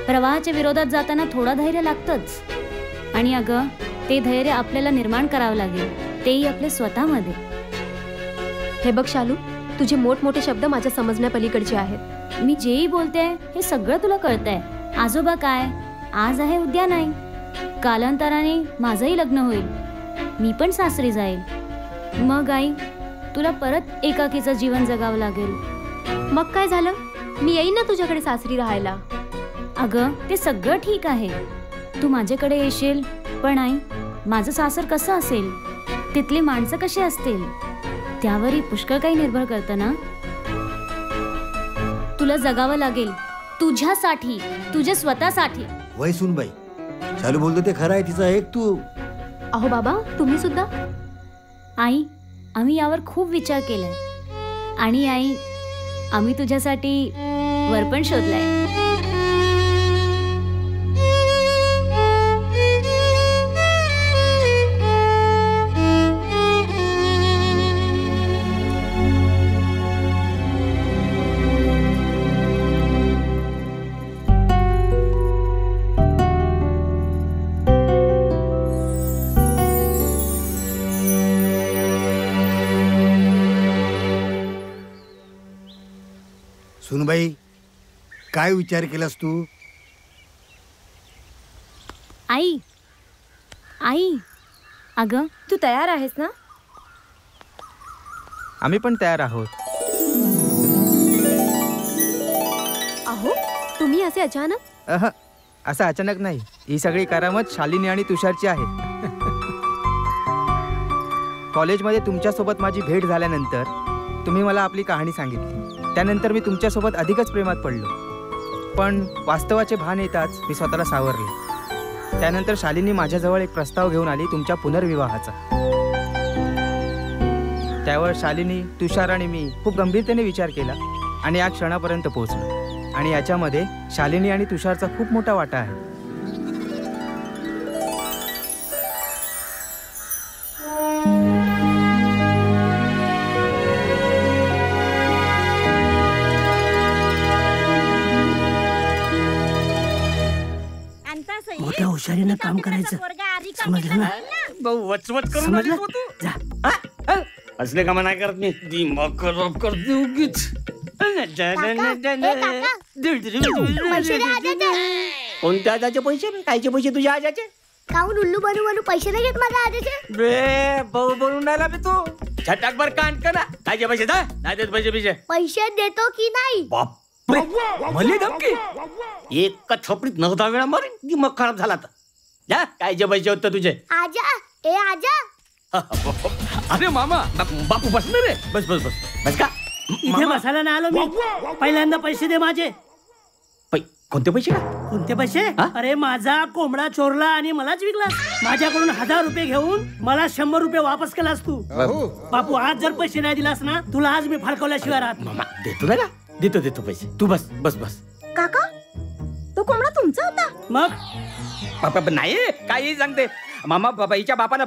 प्रवाहाच्या विरोधात जाताना थोडं धैर्य लागतंच. आणि अगं, ते धैर्य आपल्याला निर्माण करावं लागेल, तेही आपल्या स्वतःमध्ये. हे बघ शालू, तुझे मोठमोठे शब्द माझ्या समजण्यापलीकडचे आहेत. मी जेही बोलते हे सगळं तुला कळतंय. आजोबा काय, आज आहे उद्या नाही. कालांतराने माझंही लग्न होईल, मी पण सासरी जाईल. मग आई, तुला परत एकाकीचं जीवन जगावं लागेल. मग काय झालं, मी येईन ना तुझ्याकडे सासरी राहायला. अगं ते सगळं ठीक आहे, तू माझ्याकडे येशील, पण आई माझं सासर कसं असेल, तिथली माणसं कशी असतील, त्यावरही पुष्कळ काही निर्भर करतं ना. तुला जगावं लागेल तुझ्यासाठी, तुझ्या स्वतःसाठी. वय सुनबाई, चालू बोलतो ते खरं आहे, तिचा एक तू. अहो बाबा, तुम्ही सुद्धा. आई, आम्ही यावर खूप विचार केलाय. आणि आई, आम्ही तुझ्यासाठी वर पण शोधलाय. सुनबाई, काय विचार केलास तू? आई, आई, अगं तू तयार आहेस ना? आम्ही पण तयार आहोत. अहो, तुम्ही असे अचानक? असं अचानक नाही, ही सगळी करामत शालिनी आणि तुषारची आहे. कॉलेजमध्ये तुमच्यासोबत माझी भेट झाल्यानंतर तुम्ही मला आपली कहाणी सांगितली. त्यानंतर मी तुमच्यासोबत अधिकच प्रेमात पडलो, पण वास्तवाचे भान येताच मी स्वतःला सावरले. त्यानंतर शालिनी माझ्याजवळ एक प्रस्ताव घेऊन आली तुमच्या पुनर्विवाहाचा. त्यावर शालिनी, तुषार आणि मी खूप गंभीरतेने विचार केला आणि या क्षणापर्यंत पोहोचलो. आणि याच्यामध्ये शालिनी आणि तुषारचा खूप मोठा वाटा आहे. मोठ्या हुशारीनं काम करायचं, समजलं ना? भाऊ वचवच करून समजलं? जा. असले कामं नाही करत मी. दिमाग खराब करते उगीच. कोणत्या आजाचे पैसे? कायचे पैसे तुझ्या आजाचे? काऊन उल्लू बनू बनू पैसे नाही घेत माझ्या आधीचे? बे भाऊ बनून राहिला मी तू. छटाक बर कान करा. कायचे पैसे दा? नाही देत पैसे. पैसे देतो की नाही? भले धमकी. एक थपडीत 9-10 वेळा मारेन. दिमाग खराब झाला तर. जा, कायचे पैसे होते तुझे? आजा, ए आजा. अरे मामा, बापू बस ना रे. बस बस बस बस का इथे बसायला नाही आलो मी. पहिल्यांदा पैसे दे माझे. कोणते पैसे? कोणते पैसे? अरे माझा कोंबडा चोरला आणि मलाच विकलास. माझ्याकडून 1000 रुपये घेऊन मला 100 रुपये वापस केलास तू. बापू, आज जर पैसे नाही दिलास ना, तुला आज मी फडकवल्याशिवाय राहत. मामा देतो ना. देतो पैसे. तू बस बस बस. काका, तो कोंबडा तुमचा होता? मग नाही, काही सांगते मामा. बाईच्या बापाला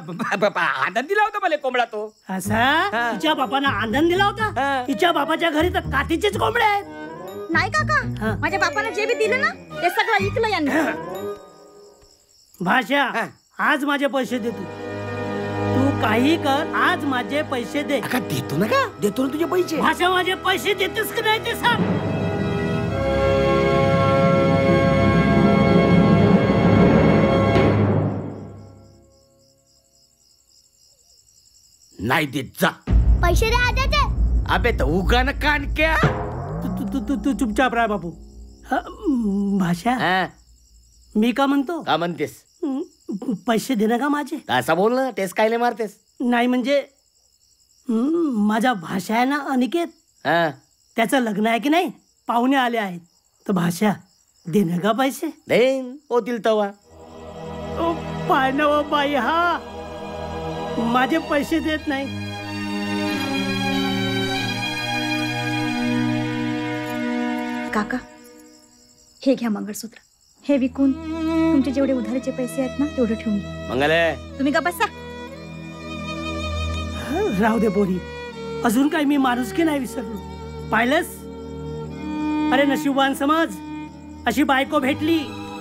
आनंद दिला होता मला कोंबडा तो. असा तिच्या बापानं आनंद दिला होता? तिच्या बापाच्या घरी तर काठीचेच कोंबडे आहेत. नाही काका, माझ्या बापानं जे बी दिलं ना ते सगळं ऐकलं यांनी. भाषा, आज माझे पैसे दे. तू काही कर, आज माझे पैसे दे. देतो ना का? देतो ना तुझे पैसे. भाषा, माझे पैसे देतेस की नाही ते सांग. नाही देत जा. पैसे दे आजाचे. अबे तो उगान कान क्या? तू चुपचाप राह बापू. भाषा, मी का म्हणतो? का म्हणतेस? पैसे दे ना का माझे. असं बोल ना. टेस कायले मारतेस? नाही म्हणजे माझा भाषा आहे ना अनिकेत, त्याचं लग्न आहे की नाही, पाहुणे आले आहेत, तर भाषा दे ना का पैसे. देन होतील तवा. पाय ना बाई, हा माझे पैसे देत नाही. काका, हे घ्या मंगळसूत्र. हे विकून तुमचे जेवढे उधारीचे पैसे आहेत ना तेवढे ठेवून घ्या. मंगले, तुम्ही का बसा. राहू दे बोरी, अजून काय मी माणुसकी नाही विसरलो. पाहिलंस? अरे नशीबवान समज, अशी बायको भेटली.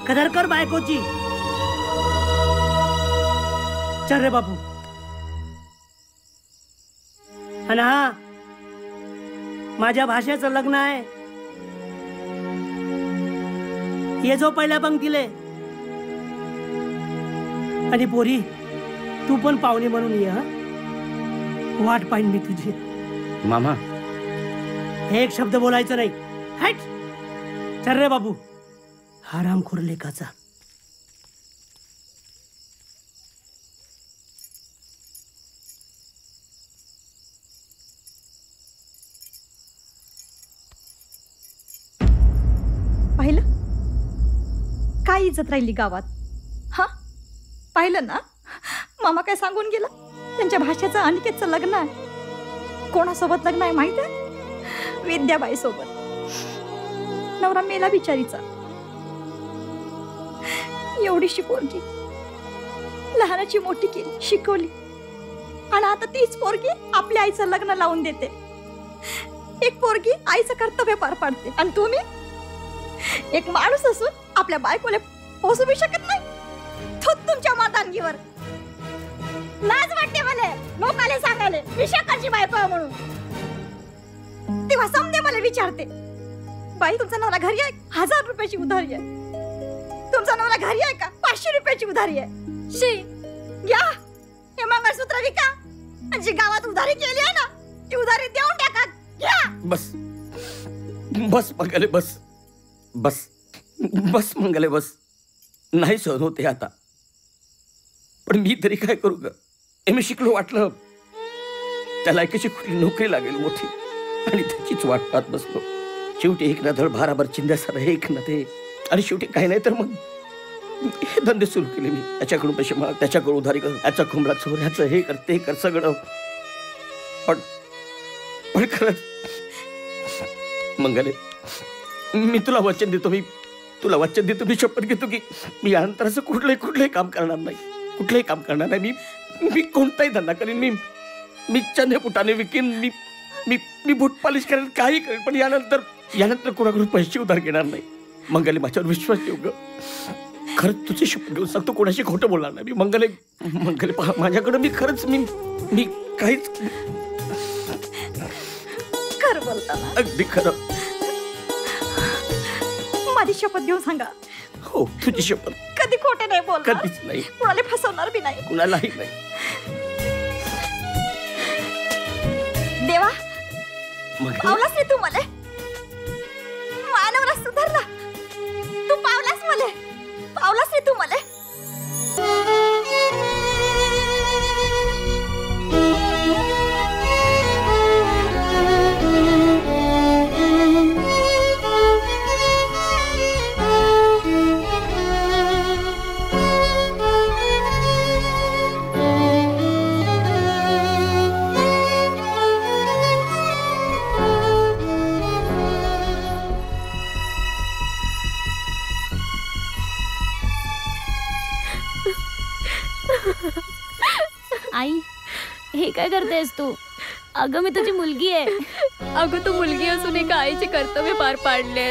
कदर कर बायकोची. चल रे बापू. आणि हा, माझ्या भाषेचं लग्न आहे. ये जो पहिल्या पंक्तीले. आणि पोरी तू पण पाहुणे म्हणून ये. हा वाट पाहिन मी तुझी. मामा एक शब्द बोलायचं नाही. हट चल रे बाबू. हरामखोर लेकाचा. पाहिलं काय इज्जत राहिली गावात. हा पाहिलं ना मामा काय सांगून गेला. त्यांच्या भाषेचं अनिकेतचं लग्न आहे. कोणासोबत लग्न आहे माहित आहे? विद्याबाई सोबत. नवरा मेला बिचारीचा. एवढीशी पोरगी लहानाची मोठी केली, शिकवली आणि आता तीच पोरगी आपल्या आईचं लग्न लावून देते. एक पोरगी आईचं कर्तव्य पार पाडते आणि तुम्ही एक माणूस असून आपल्या बायकोला पोसू बी शकत नाही. तुमच्या मातांगीवर लाज वाटते मला लोकांना सांगायला मी शेकाची बायको आहे म्हणून. तेव्हा समजे मला विचारते बाई तुमचा नवरा घरी आहे? 1000 रुपयाची उधारी आहे. तुमचा नवरा घरी आहे का? 500 रुपयाची उधारी आहे. शी घ्या हे मंगळसूत्र विका आणि जी गावात उधारी केली आहे ना ती उधारी देऊन टाका. घ्या. बस बस मंगले बस बस बस मंगले बस. नाही सहन होते आता. पण मी तरी काय करू ग. मी शिकलो वाटलं त्या लायकीची कुठली नोकरी लागेल मोठी आणि त्याचीच वाट पाहत बसलो. शेवटी एक ना धड भाराभर चिंध्यासारं एक ना ते. आणि शेवटी काही नाही तर मग हे धंदे सुरू केले मी. त्याच्याकडून पैसे माग, त्याच्याकडून उधारी कर, याचा खुंबरा चोर, ह्याचं हे कर ते कर सगळं. पण खरंच मंगले मी तुला वचन देतो. मी तुला वचन देतो. मी शपथ घेतो की मी यानंतर असं कुठलंही काम करणार नाही. कुठलंही काम करणार नाही. मी कोणताही धंदा करेन. मी चने पुटाने विकेन. मी बूट पॉलिश करेन. काही करेन. पण यानंतर कोणाकडून पैसे उधार घेणार नाही. मंगले माझ्यावर विश्वास ठेव ग. खरंच तुझी शपथ घेऊन सांगतो कोणाशी खोटं बोलणार नाही मी. मंगले पहा माझ्याकडे मी खरंच मी काहीच खरं बोलताना अगदी खरं. माझी शपथ घेऊन सांगा. हो तुझी शपथ. कधी खोटे नाही बोलणार. कधीच नाही. कुणाला फसवणार बी नाही. कुणालाही नाही. देवा पावलास रे तू मला. मानवरा सुधारला. तू पावलास मला. पावलास रे तू मला. आई हे काय करतेस तू? अगं मी तुझी मुलगी आहे. अगं तू मुलगी असून एका आईचे कर्तव्य पार पाडले.